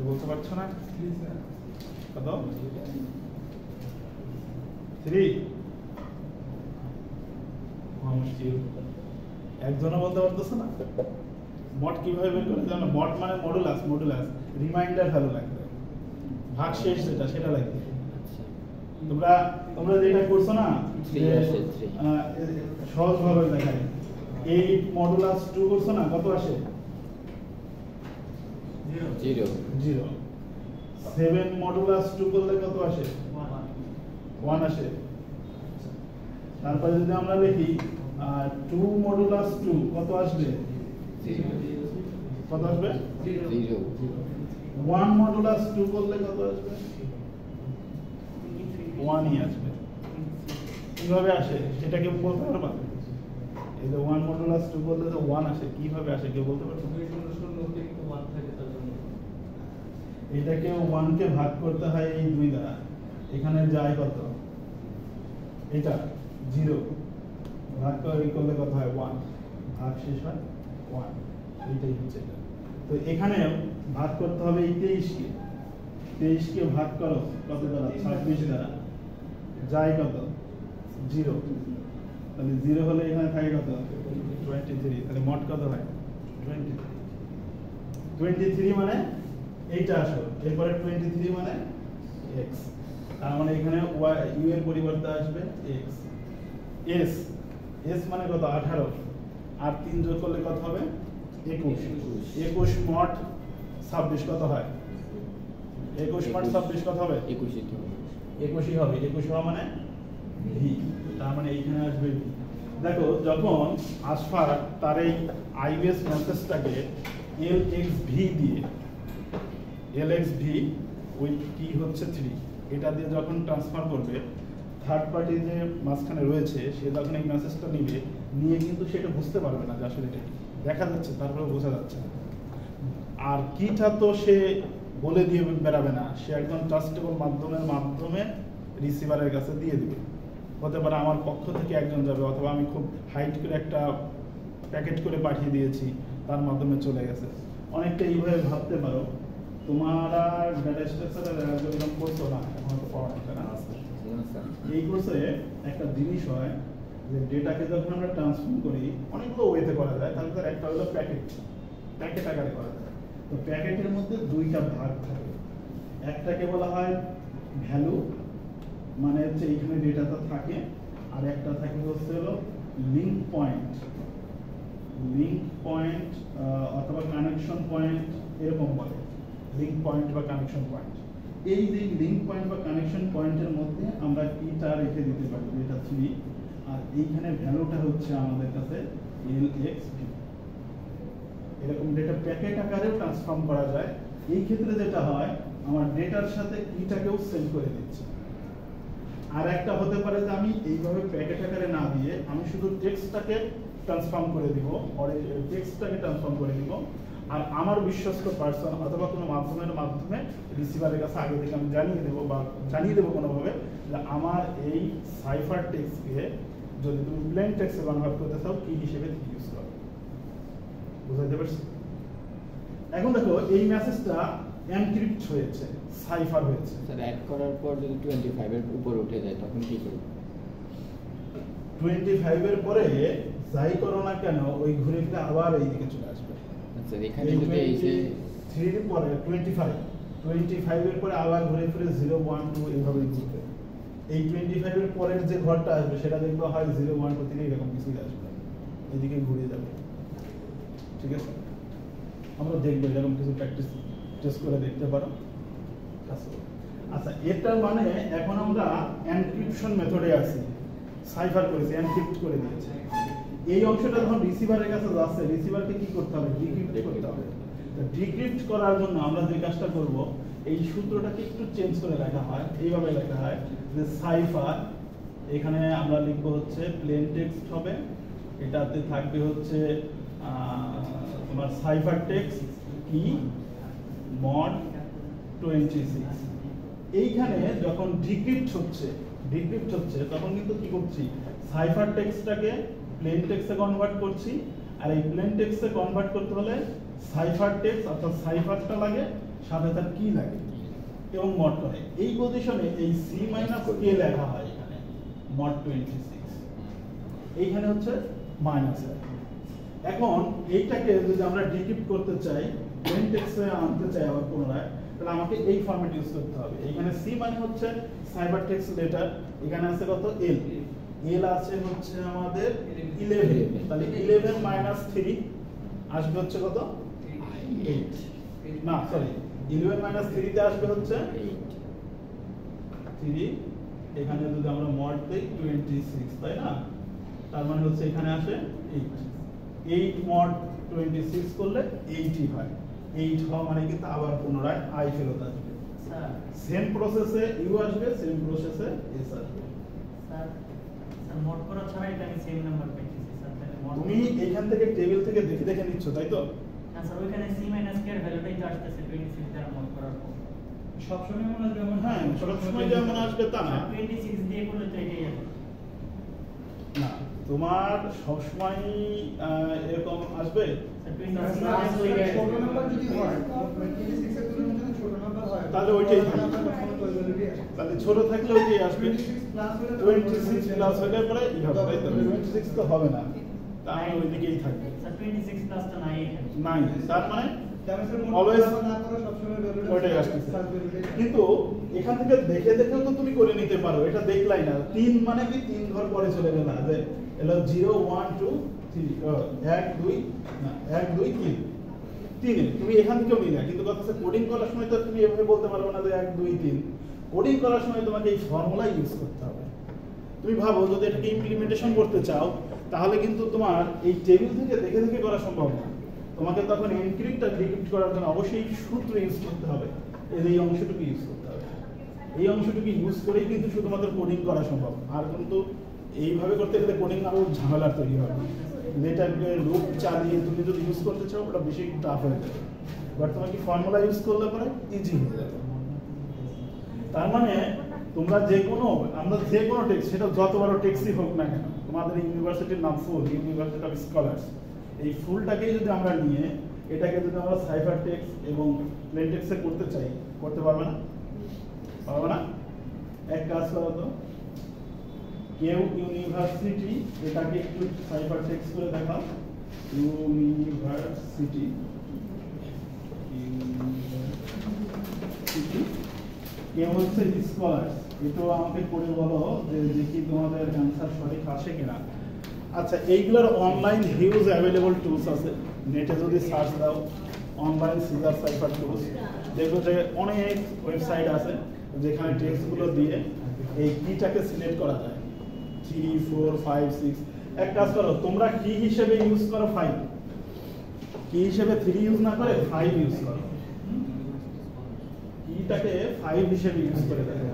বলতে পারছো না কত, 3 একজনও বলতে পারতেছে না। মড কিভাবে বের করে জানো, মড মানে মডুলাস, মডুলাস রিমাইন্ডার ভ্যালু লাগবে, ভাগশেষ যেটা সেটা লাগবে। তোমরা যেটা করছো না সহজ ভাবে দেখাই, 8 মডুলাস 2 করছো না, কত আসে 0। 7 মডুলাস 2 করলে কত আসে 1 আসে। তারপরে যদি আমরা লিখি 2 মডুলাস 2 কত আসবে, কত আসবে 0। 1 মডুলাস 2 করলে কত আসবে? 1 ই আসবে। কিভাবে আসে সেটা কেউ বলতে পারবে? এই যে 1 মডুলাস 2 করলে তো 1 আসে, কিভাবে আসে কেউ বলতে পারবে? এটাকে 1 কে ভাগ করতে হয় এই 2 দ্বারা, এখানে যায় কত? এটা 0 ভাগ করলে কত হয়? 1 ভাগ শেষ হয় 1, এইটাই হচ্ছে এটা। তো এখানে ভাগ করতে হবে এই 23 কে ভাগ করো কত দ্বারা? 26 দ্বারা, যায় কত? 0, তাহলে 0 হলে এখানে থাকে কত? 23, তাহলে মোট কত হয়? 23 মানে এইটা আসো, এরপরে 23 মানে x, তার মানে এখানে u এর পরিবর্তে আসবে x। s মানে কত? 18, আর 3 যোগ করলে কত হবে? 21 মোট 26 কত হয়? 21 মোট 26 কত হবে? 21 হবে। 21 হওয়া মানে v, তার মানে এইখানে আসবে v। দেখো যখন আসফার তার এই আইবিএস মেসেজটাকে lxv দিয়ে lxv ওই কি হচ্ছে 3 এটা দিয়ে যখন ট্রান্সফার করবে, থার্ড পার্টি যে মাঝখানে রয়েছে সে যখন এই মেসেজটা নিয়ে কিন্তু সেটা বুঝতে পারবে না যে আসলে এটা দেখা যাচ্ছে, তারপরে বোঝা যাচ্ছে না। আর কিটা তো সে বলে দিয়ে বেরাবে না, সে একদম ট্রাস্টেবল মাধ্যমে রিসিভারের কাছে দিয়ে দিবে। হতে পারে আমার পক্ষ থেকে একজন যাবে, অথবা আমি খুব হাইট করে একটা প্যাকেট করে পাঠিয়ে দিয়েছি, তার মাধ্যমে চলে গেছে। অনেকটা এইভাবে ভাবতে পারো। তোমরা ডেটা স্ট্রাকচারের অ্যালগরিদম করছো না, এখন তো পড়া একটা না আছে। এই কোর্সে একটা জিনিস হয় যে ডেটাকে যখন আমরা ট্রান্সফর্ম করি অনেকগুলো ওয়েতে করা যায়, তার ভিতরে একটা হলো প্যাকেট আকারে করা যায়। তো প্যাকেটের মধ্যে 2টা ভাগ থাকে, একটাকে বলা হয় ভ্যালু, মানে হচ্ছে এইখানে ডেটাটা থাকে, আর একটা থাকে হচ্ছে হলো লিংক পয়েন্ট অথবা কানেকশন পয়েন্ট, এরকম বলে লিংক পয়েন্ট বা কানেকশন পয়েন্ট। এই যে লিংক পয়েন্ট বা কানেকশন পয়েন্টের মধ্যে আমরা কিটা রেখে দিতে পারি, এটা 3, আর এইখানে ভ্যালুটা হচ্ছে আমাদের কাছে lxv। এরকম ডেটা প্যাকেট আকারে ট্রান্সফর্ম করা যায়। এই ক্ষেত্রে যেটা হয়, আমার ডেটার সাথে কিটাকেও সেন্ড করে দিচ্ছে। আর একটা হতে পারে যে আমি এইভাবে প্যাকেট আকারে না দিয়ে আমি শুধু টেক্সটটাকে ট্রান্সফর্ম করে দিব, আর আমার বিশ্বস্ত পার্সন অথবা কোনো মাধ্যমে রিসিভারের কাছে আগে থেকে আমি জানিয়ে দেবো কোনোভাবে যে আমার এই সাইফার টেক্সটকে যদি তুমি প্লেন টেক্সটে কনভার্ট করতে চাও কি হিসেবে ইউজ করো। বুঝাতে পারছি? এখন দেখো এই মেসেজটা এনক্রিপ্ট হয়েছে, সাইফার হয়েছে। স্যার অ্যাড করার পর যদি 25 এর উপর উঠে যায় তখন কি করব? 25 এর পরে যাই করো না কেন ওই ঘুরে ফিরে আবার এই দিকে চলে আসবে। আচ্ছা, এখানে যদি এই যে 3 এর পরে 25 এর পরে আবার ঘুরে ফিরে 0 1 2 এইভাবে ঘুরবে। এই 25 এর পরের যে ঘরটা আসবে সেটা দেখবে হয় 0 1 2 3 এরকম কিছু আসবে, এদিকে ঘুরে যাবে। ঠিক আছে, আমরা দেখবো এরকম কিছু প্র্যাকটিস টেস্ট করে দেখতে পারো। আচ্ছা, এটা মানে এখন আমরা এনক্রিপশন মেথডে আছি, সাইফার করেছি, এনক্রিপ্ট করে দিয়েছে। এই অংশটা যখন রিসিভারের কাছে যাচ্ছে, রিসিভারকে কি করতে হবে? ডিক্রিপ্ট করতে হবে। ডিক্রিপ্ট করার জন্য আমরা যে কাজটা করব, এই সূত্রটাকে একটু চেঞ্জ করে লেখা হয়, এইভাবে লেখা হয় যে সাইফার, এখানে আমরা লিখবো হচ্ছে প্লেন টেক্সট হবে, এটাতে থাকবে হচ্ছে তোমার সাইফার টেক্সট কি মড 26। এইখানে যখন ডিক্রিপ্ট হচ্ছে তখন কিন্তু কি করছি? সাইফার টেক্সটটাকে প্লেন টেক্সটে কনভার্ট করছি, আর এই প্লেন টেক্সটে কনভার্ট করতে হলে সাইফার টেক্সট অর্থাৎ সাইফারটা লাগে, সাথে তার কি লাগে এবং মড করে। এই পজিশনে এই c-k লেখা হয় এখানে মড 26, এইখানে হচ্ছে মাইনাস। এখন এইটাকে যদি আমরা ডিক্রিপ্ট করতে চাই, প্লেন টেক্সটে আনতে চাই আবার পুনরায়, তাহলে আমাকে এই ফরম্যাট ইউজ করতে হবে। এখানে c মানে হচ্ছে সাইফার টেক্সট লেটার, এখানে আছে কত? l আছে হচ্ছে আমাদের 11, তাহলে 11 মাইনাস 3 আসবে হচ্ছে কত? 8। না সরি, 11 মাইনাস 3 তে আসবে হচ্ছে 3। এখানে যদি আমরা মড দেই 26, তাই না? তার মানে হচ্ছে এখানে আসে 8 মড 26 করলে 80 হয়। 8 হওয়া মানে কিন্তু আবার পুনরায় I ফেরত আসবে। স্যার সেম প্রসেসে U আসবে, সেম প্রসেসে S আসবে। স্যার স্যার মোড করা ছাড়াই তো আমি সেম নাম্বার পেয়েছি স্যার, তাহলে মোড তুমি এখান থেকে টেবিল থেকে দেখে দেখে নিচ্ছ, তাই তো? না স্যার ওইখানে C মাইনাস K এর ভ্যালুটাই তো আসতেছে 26 দ্বারা মোড করার পর। সবসময় মনে হয় যেমন হ্যাঁ, সবসময় যেমন আসবে তা না। 26 দিয়ে করলে তো এটাই আসবে। না, তোমার সবসময় এরকম আসবে। ছোট নাম্বার যদি হয় 26 এর তুলনায় যদি ছোট নাম্বার হয় তাহলে ওইটাই থাকবে। তাহলে ছোট থাকলে ওইটাই আসবে। 26 প্লাস হলে পরে ই হবে, তাই তো? 26 তো হবে না, তাহলে ওইদিকেই থাকবে। স্যার 26 প্লাস তো নাই এখানে। নাই, তার মানে অলওয়েজ অলওয়েজ না করে সবসময় ভ্যালুটা ওইটাই আসতেছে। কিন্তু এখান থেকে দেখে দেখেও তো তুমি করে নিতে পারো, এটা দেখলাই না। 3 মানে কি 3 ঘর পরে চলে গেল না, যে এলো 0 1 2 3 1 2 না 1 2 3 3 তুমি এখান থেকেও নিলে, কিন্তু কথা হচ্ছে কোডিং করার সময় তো তুমি এভাবে বলতে পারবে না যে 1 2 3। কোডিং করার সময় তোমাকে এই ফর্মুলা ইউজ করতে হবে। তুমি ভাবো যদি এটাকে ইমপ্লিমেন্টেশন করতে চাও, তাহলে কিন্তু তোমার এই টেবিল থেকে দেখে দেখে করা সম্ভব না। তোমাকে তখন এনক্রিপ্ট আর ডিক্রিপ্ট করার জন্য অবশ্যই সূত্র ইউজ করতে হবে। এই অংশটুকু ইউজ করতে হবে। এই অংশটুকু ইউজ করেই কিন্তু শুধুমাত্র কোডিং করা সম্ভব। আর কিন্তু এইভাবে করতে গেলে কোডিং আরো ঝামেলা তৈরি হবে। লেটারকে লুপ চালিয়ে তুমি যদি ইউজ করতে চাও, ওটা বেশি টাফ হয়ে যাবে। বাট তোমাকে ফর্মুলা ইউজ করলে পরে ইজি হয়ে যাবে। তার মানে তোমরা আমরা যে কোনো টেক্সট, সেটা যত বড় টেক্সটই হোক না কেন, তোমাদের ইউনিভার্সিটির নাম ফুল ইউনিভার্সিটি অফ স্কলার্স, এই ফুলটাকেই যদি আমরা নিয়ে এটাকে যদি আমরা সাইফার টেক্সট এবং প্লেন টেক্সটে করতে চাই, করতে পারবে না? পারবে না? এক কাজ করো তো, কেউ ইউনিভার্সিটি এটাকে একটু সাইফার টেক্সট করে দেখাও। ইউনিভার্সিটি কেউ হচ্ছে স্কলার্স। এটাও আমাকে করে বলো যে দেখি তোমাদের অ্যান্সার সঠিক আসে কিনা। আচ্ছা, এইগুলোর অনলাইন হিউজ অ্যাভেলেবল টুলস আছে। নেটে যদি সার্চ দাও অনলাইন সিজার সাইফার টুলস, দেখো যে অনেক ওয়েবসাইট আছে যেখানে টেক্সটগুলো দিয়ে এই কিটাকে সিলেক্ট করা যায়। 3 4 5 6। এক কাজ করো, তোমরা কি হিসেবে ইউজ করো? 5 কি হিসেবে 3 ইউজ না করে 5 ইউজ করো। কিটাকে 5 হিসেবে ইউজ করে দেখো।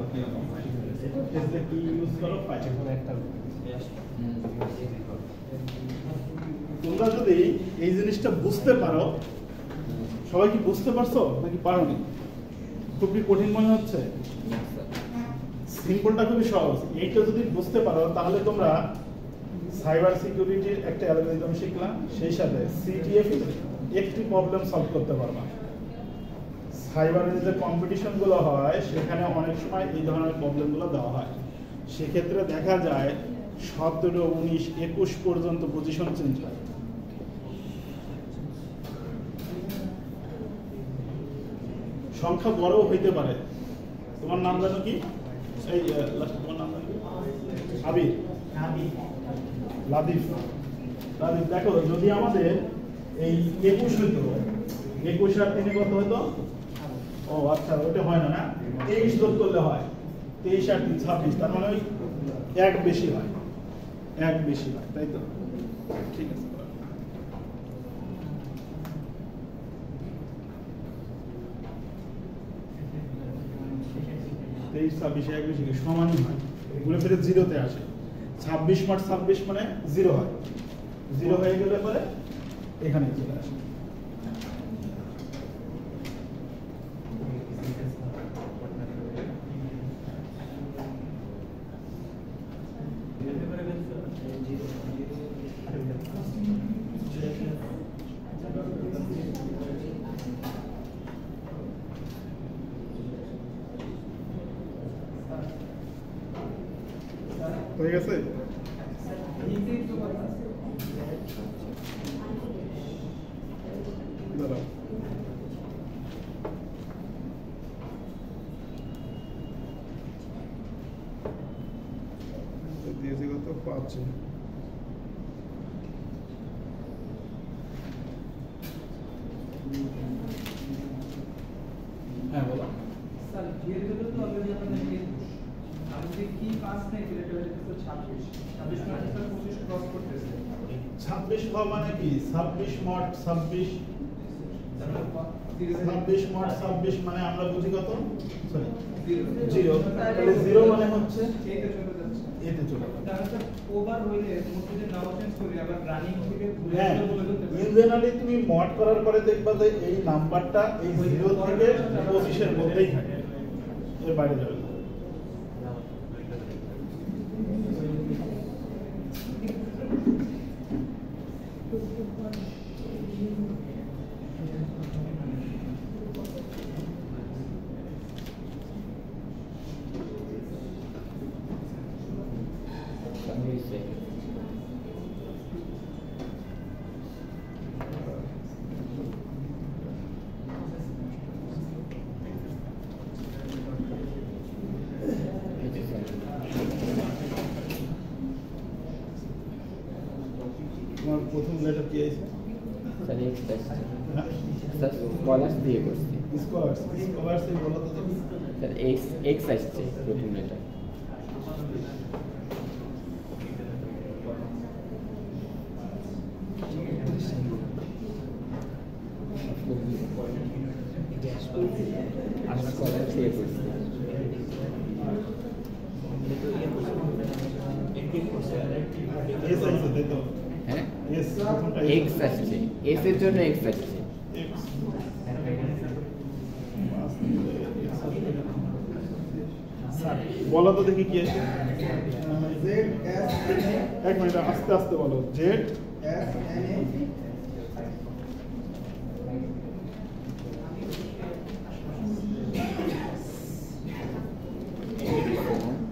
টেক্সটে কি ইউজ করো? 5। তোমরা যদি এই জিনিসটা বুঝতে পারো, সবাই কি বুঝতে পারছো নাকি পারোনি? খুবই কঠিন মনে হচ্ছে? সিম্পলটা খুবই সহজ। এইটা যদি বুঝতে পারো, তাহলে তোমরা সাইবার সিকিউরিটির একটা অ্যালগরিদম শিখলাম, সেই সাথে সিটিএফ একটি প্রবলেম সলভ করতে পারবা। সাইবারের যে কম্পিটিশনগুলো হয়, সেখানে অনেক সময় এই ধরনের প্রবলেমগুলো দেওয়া হয়। সেক্ষেত্রে দেখা যায় 17, 19, 21 পর্যন্ত পজিশন চেঞ্জ হয়। সংখ্যা বড় হইতে পারে। তোমার নাম জানো কি? এই তোমার নাম জানো কি? আবির, লাদিফ। দেখো, যদি আমাদের এই 21 হইতো, 21 আর 3 কত হইতো? ও আচ্ছা, ওটা হয় না, না 23 যোগ করলে হয়। 23 আর 3 26, তার মানে ওই 1 বেশি হয়, 1 বেশি হয়, তাই তো? ঠিক আছে। 23 26 1 বেশি সমানই হয়, ঘুরে ফিরে 0-তে আসে। 26 মার্চ 26 মানে 0 হয়, 0 হয়ে গেলে পরে এখানে চলে আসে। হয়ে গেছে? দাঁড়াও, দিয়েছি কত? 5। হ্যাঁ বলো। স্যার যেহেতু তো অলরেডি আপনাদের 21, আমি যে কি 5 নেই এটা হচ্ছে 26 মানে স্যার 25 ক্রস করতেছে। 26 হওয়া মানে কি? 26 মড 26 26 mod 26 মানে আমরা বুঝি কত? সরি 0 তাহলে 0 মানে হচ্ছে এতে চলে যাচ্ছে। এতে চলে যাবে। তাহলে স্যার ওভার হইলে মধ্যে যে নাও চেঞ্জ করি আবার রানিং থেকে ঘুরে হ্যাঁ আসলে বলে দিতে পারি। ইন জেনারেলি তুমি মড করার পরে দেখবা যে এই নাম্বারটা এই 0 থেকে 25 এর মধ্যেই থাকে, এর বাইরে যাবে না। তোমার প্রথম লেটার কি আছে? স্যার এক্স আসছে স্যার স্কলার্স দিয়ে করছি স্কলার্স স্কলার্স এই বলো তো দেখি। স্যার এক্স আসছে প্রথম লেটার স্কলার্স দিয়ে করছি এস আছে তাই তো? হ্যাঁ এস প্রথমটা এক্স আসছে এস এর জন্য এক্স আসছে এক্স বলো তো দেখি কি আছে। এক মিনিট আস্তে আস্তে বলো। জেড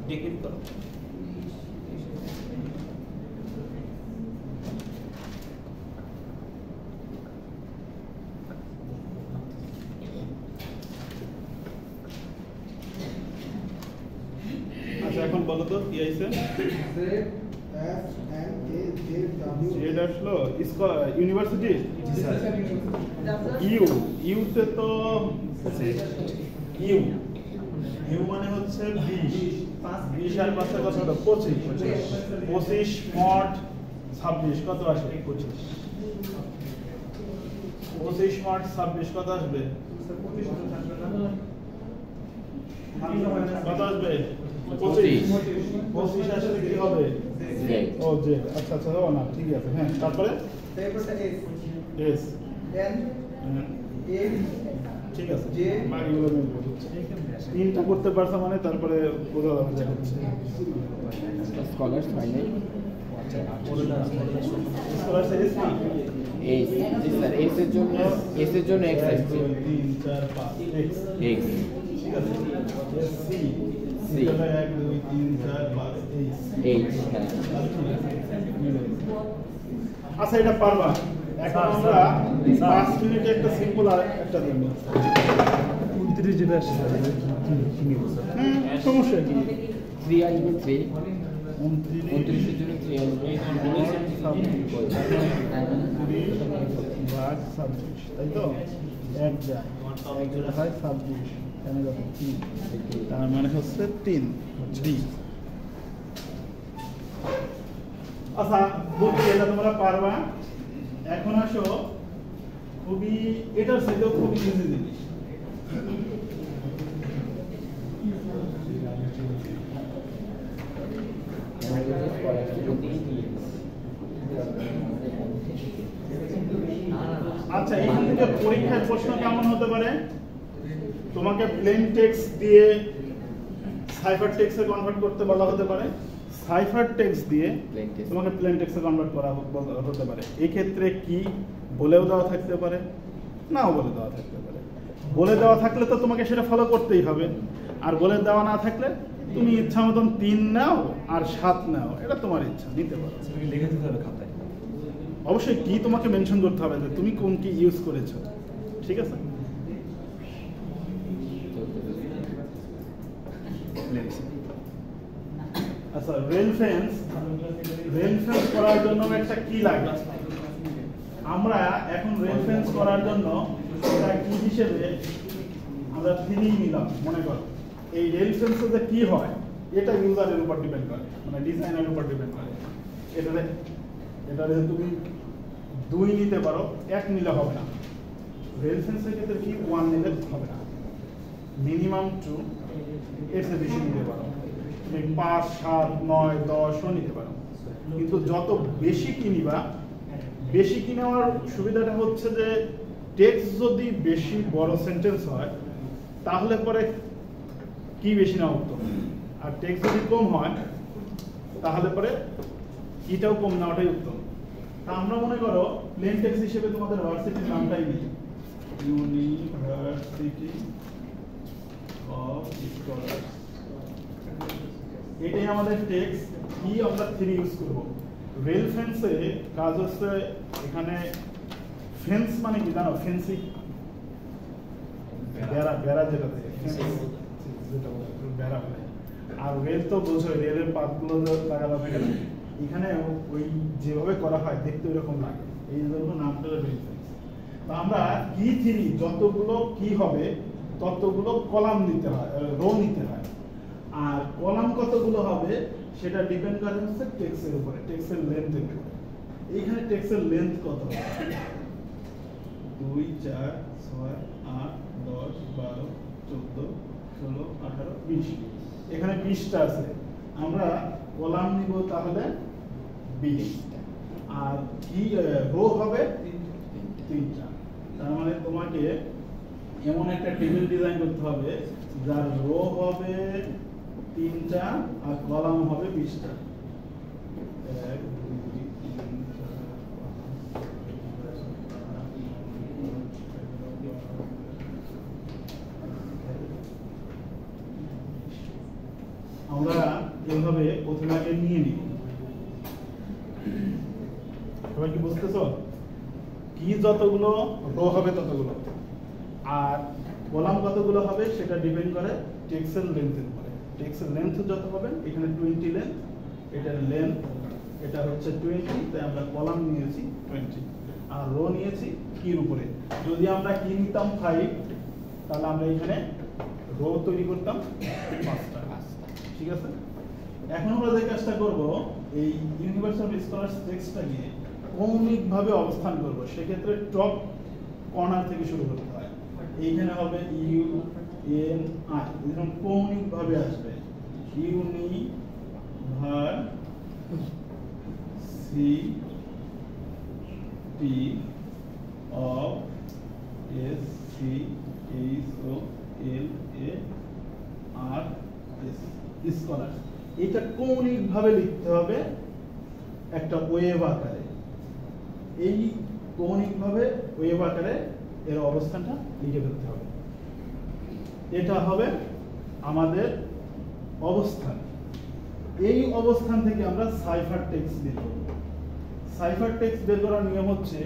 ডিক্রিপ করো। আচ্ছা এখন বলো তো কি আছে। জেড আসলো ইউনিভার্সিটি ইউ ইউতে তো ইউ ইউ মানে হচ্ছে 20 আর 5 কত হলো 25 মড 26 কত আসবে 25 মড 26 কত আসবে কত আসবে 25 আসলে কি হবে জেড ও জেড আচ্ছা আচ্ছা ও না ঠিক আছে হ্যাঁ তারপরে এস ঠিক আছে জে বাকিগুলো মিল করছে তিনটা করতে পারছো মানে তারপরে বোঝা যাবে যে হচ্ছে স্কলার্স হয় নাই স্কলার্স এস না এস জি স্যার এস এর জন্য এক্স আসছে 3 4 5 এক্স এক্স ঠিক আছে এস সি সি 1 2 3 4 5 এইচ হ্যাঁ আচ্ছা এটা পারবা এখন আমরা 5 মিনিটে একটা সিম্পল আর একটা দেব 29 যেটা আসছে সমস্যা কি 3 আসবে 3 29 29 এর জন্য 3 আসবে ভাগ 26 তাই তো এক যায় এক যেটা হয় 26 এখানে কত 3 তার মানে হচ্ছে 3 ডি আচ্ছা বুঝছি এটা তোমরা পারবা এখন আসো খুবই এটার সাথেও খুবই ইজি জিনিস আচ্ছা এখান থেকে পরীক্ষার প্রশ্ন কেমন হতে পারে তোমাকে প্লেন টেক্সট দিয়ে সাইফার টেক্সটে কনভার্ট করতে বলা হতে পারে সাইফার টেক্সট দিয়ে Plain text। তোমাকে প্লেন টেক্সটে কনভার্ট করা হতে পারে এই ক্ষেত্রে কি বলেও দেওয়া থাকতে পারে নাও বলে দেওয়া থাকতে পারে বলে দেওয়া থাকলে তো তোমাকে সেটা ফলো করতেই হবে আর বলে দেওয়া না থাকলে তুমি ইচ্ছা মতন 3 নাও আর 7 নাও এটা তোমার ইচ্ছা নিতে পারো লিখে দিতে হবে খাতায়। অবশ্যই কি তোমাকে মেনশন করতে হবে যে তুমি কোন কি ইউজ করেছো ঠিক আছে আচ্ছা রেফারেন্স করার জন্য একটা কি লাগে আমরা এখন রেফারেন্স করার জন্য একটা কি হিসেবে আমরা 3 নিলাম মনে করো এই রেফারেন্সে যে কি হয় এটা ইউজারের উপর ডিপেন্ড করে মানে ডিজাইনের উপর ডিপেন্ড করে এটারে তুমি 2 নিতে পারো 1 নিলে হবে না রেফারেন্সের ক্ষেত্রে কি 1 নিলে হবে না, মিনিমাম 2, এর চেয়ে বেশি নিতে পারো, তুমি 5, 7, 9, 10ও নিতে পারো। কিন্তু যত বেশি কিনিবা, বেশি নেওয়ার সুবিধাটা হচ্ছে যে টেক্সট যদি বেশি বড় সেন্টেন্স হয় তাহলে পরে কি বেশি নেওয়া উত্তম, আর টেক্সট যদি কম হয় তাহলে পরে এটাও কম নেওয়াটাই উত্তম। তা আমরা মনে করো প্লেন টেক্সট হিসেবে তোমাদের ভার্সিটির নামটাই নিই, ইউনিভার্সিটি অফ স্কলার্স। এটাই আমাদের টেক্সট। কি আমরা 3 ইউজ করব। রেল ফেন্সে কাজ হচ্ছে, এখানে ফেন্স মানে কি জানো? ফেন্সি বেড়া, বেড়া যেটা থাকে যেটা বলে বেড়া বলে। আর রেল তো বোঝো, রেলের পাতগুলো লাগানো থাকে না, এখানে ওই যেভাবে করা হয় দেখতে ওইরকম লাগে, এই জন্য নামটা রেল ফেন্স। তো আমরা কি 3 যতগুলো কি হবে ততগুলো কলাম নিতে হয়, রো নিতে হয়। আর কলাম কতগুলো হবে সেটা ডিপেন্ড করে হচ্ছে টেক্সটের উপরে, টেক্সটের লেন্থের উপরে। এইখানে টেক্সটের লেন্থ কত হবে? 2, 4, 6, 8, 10, 12, 14, 16, 18, 20। এখানে 20টা আছে। আমরা কলাম নিব তাহলে 20, আর কি রো হবে 3টা। তার মানে তোমাকে এমন একটা টেবিল ডিজাইন করতে হবে যার রো হবে 3টা আর কলাম হবে 20টা। 1, 2, 3, 4, 5, আমরা এইভাবে প্রথমে আগে নিয়ে নিব। সবাই কি বুঝতেছো? কি যতগুলো রো হবে ততগুলো, আর কলাম কতগুলো হবে সেটা ডিপেন্ড করে টেক্সটের লেন্থের উপরে। টেক্সটের লেন্থ যত হবে, এখানে 20 লেন্থ, এটার লেন্থ এটা হচ্ছে 20, তাই আমরা কলাম নিয়েছি 20, আর রো নিয়েছি কির উপরে। যদি আমরা কি নিতাম 5, তাহলে আমরা এখানে রো তৈরি করতাম 5টা। ঠিক আছে? এখন আমরা যে কাজটা করব, এই ইউনিভার্সাল স্কলার্স টেক্সটটাকে কৌণিকভাবে অবস্থান করব। সেক্ষেত্রে টপ কর্নার থেকে শুরু করতে হয়। এইখানে হবে ইউ এন আই, এরকম কৌণিকভাবে আসবে। University of SCHOLARS scholar. এটা কৌণিকভাবে লিখতে হবে একটা ওয়েভ আকারে। এই কৌণিকভাবে ওয়েভ আকারে এর অবস্থানটা লিখে ফেলতে হবে। এটা হবে আমাদের অবস্থান। এই অবস্থান থেকে আমরা সাইফার টেক্সট বের করব। সাইফার টেক্সট বের করার নিয়ম হচ্ছে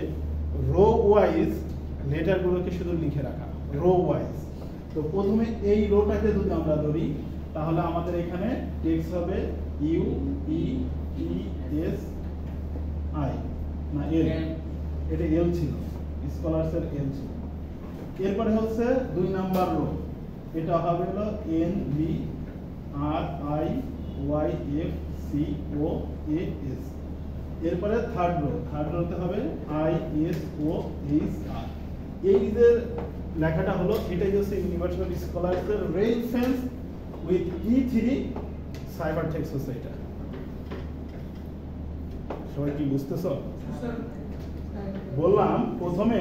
রো ওয়াইজ লেটারগুলোকে শুধু লিখে রাখা, রো ওয়াইজ। তো প্রথমে এই রোটাকে যদি আমরা ধরি তাহলে আমাদের এখানে টেক্সট হবে U E T S I, না এল, এটা এল ছিল, স্কলার্সের এল ছিল। এরপরে হচ্ছে 2 নাম্বার রো, এটা হবে হলো N B R I Y F C O A S. এরপরে থার্ড রোতে হবে I S O H R. এই যে লেখাটা হলো, এটাই হচ্ছে ইউনিভার্সাল স্কলার্সের reference with E3 cipher text হচ্ছে এটা। সবাই কি বুঝতেছো? বললাম প্রথমে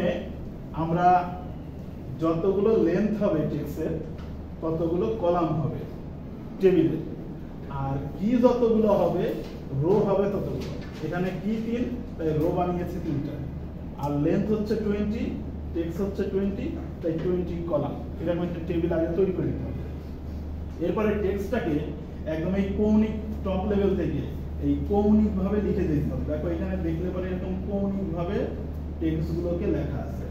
আমরা যতগুলো লেন্থ হবে টেক্সটের ততগুলো কলাম হবে টেবিলে, আর কি যতগুলো হবে রো হবে ততগুলো। এখানে কি 3, তাই রো বানিয়েছি 3টা, আর লেন্থ হচ্ছে 20, টেক্সট হচ্ছে 20, তাই 20 কলাম। এরকম একটা টেবিল আগে তৈরি করে নিতে হবে। এরপরে টেক্সটটাকে একদম এই কৌণিক টপ লেভেল থেকে এই কৌণিক ভাবে লিখে দিতে হবে। দেখো এখানে দেখলে পরে এরকম কৌণিক ভাবে টেক্সটগুলোকে লেখা আছে,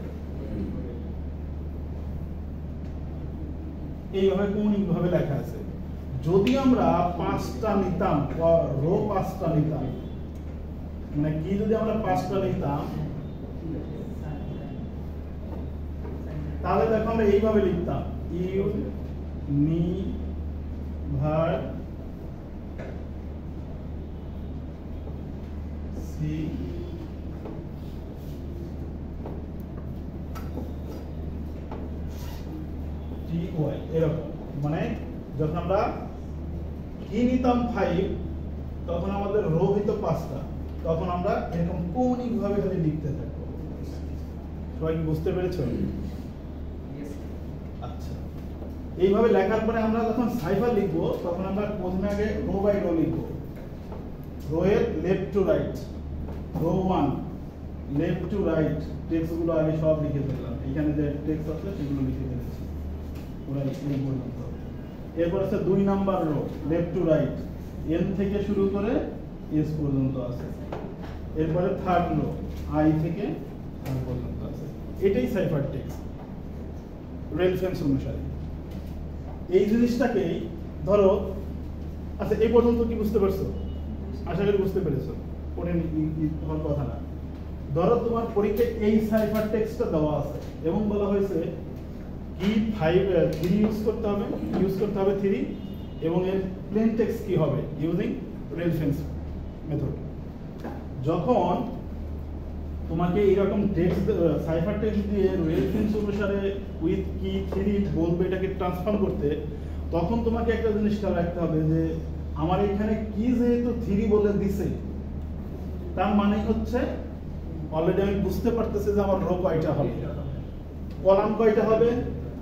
এইভাবে কৌণিক ভাবে লেখা আছে। যদি আমরা 5টা নিতাম, রো 5টা নিতাম, মানে কি যদি আমরা 5টা নিতাম তাহলে দেখো আমরা এইভাবে লিখতাম ইউ নি ভার সি ইকুয়াল এরকম, মানে যখন আমরা কি নিতাম 5 তখন আমাদের রো হইতো 5টা, তখন আমরা এরকম কৌণিক ভাবে খালি লিখতে থাকবো। সবাই কি বুঝতে পেরেছো? আচ্ছা, এইভাবে লেখার পরে আমরা যখন সাইফার লিখবো তখন আমরা প্রথমে আগে রো বাই রো লিখবো। রো এর left to right, row 1 left to right text গুলো আগে সব লিখে ফেললাম, এখানে যে টেক্সট আছে সেগুলো লিখে ফেলেছি পুরো এই পর্যন্ত। এরপর আছে 2 number rho left to right, N থেকে শুরু করে এস পর্যন্ত আছে। এরপরে থার্ড রো আই থেকে আর পর্যন্ত আছে। এটাই সাইফার টেক্সট রেফারেন্স অনুসারে। এই জিনিসটাকেই ধরো, আচ্ছা এই পর্যন্ত কি বুঝতে পারছো? আশা করি বুঝতে পেরেছো, পড়ে হওয়ার কথা না। ধরো তোমার পরীক্ষায় এই সাইফার টেক্সটটা দেওয়া আছে এবং বলা হয়েছে কি 3 ইউজ করতে হবে, 3 এবং এর প্লেন টেক্সট কি হবে ইউজিং রেফারেন্স মেথড। যখন তোমাকে এরকম টেক্সট সাইফার টেক্সট দিয়ে রেফারেন্স অনুসারে উইথ কি 3 বলবে এটাকে ট্রান্সফর্ম করতে, তখন তোমাকে একটা জিনিস খেয়াল রাখতে হবে যে আমার এখানে কি যেহেতু 3 বলে দিছে, তার মানে হচ্ছে অলরেডি আমি বুঝতে পারতেছি যে আমার রো কয়টা হবে, কলাম কয়টা হবে,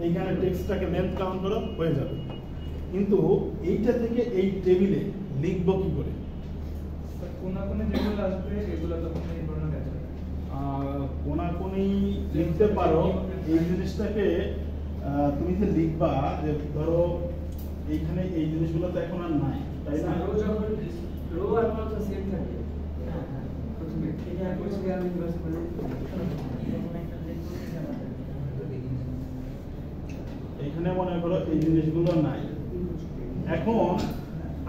এইখানে টেক্সটটাকে লেন্থ কাউন্ট করো হয়ে যাবে। কিন্তু এইটা থেকে এই টেবিলে লিখবো কি করে? কোনাকুনি যেগুলো আসবে এগুলো তখন এই ধরনের আছে। কোনাকুনি লিখতে পারো, এই জিনিসটাকে তুমি যে লিখবা যে ধরো এইখানে এই জিনিসগুলো তো এখন আর নাই, তাই না? রো যখন রো আর কলাম তো সেম থাকে। প্রথমে এটা পরিষ্কার আমি ইউজ করি। এখানে মনে করো এই জিনিসগুলো নাই। এখন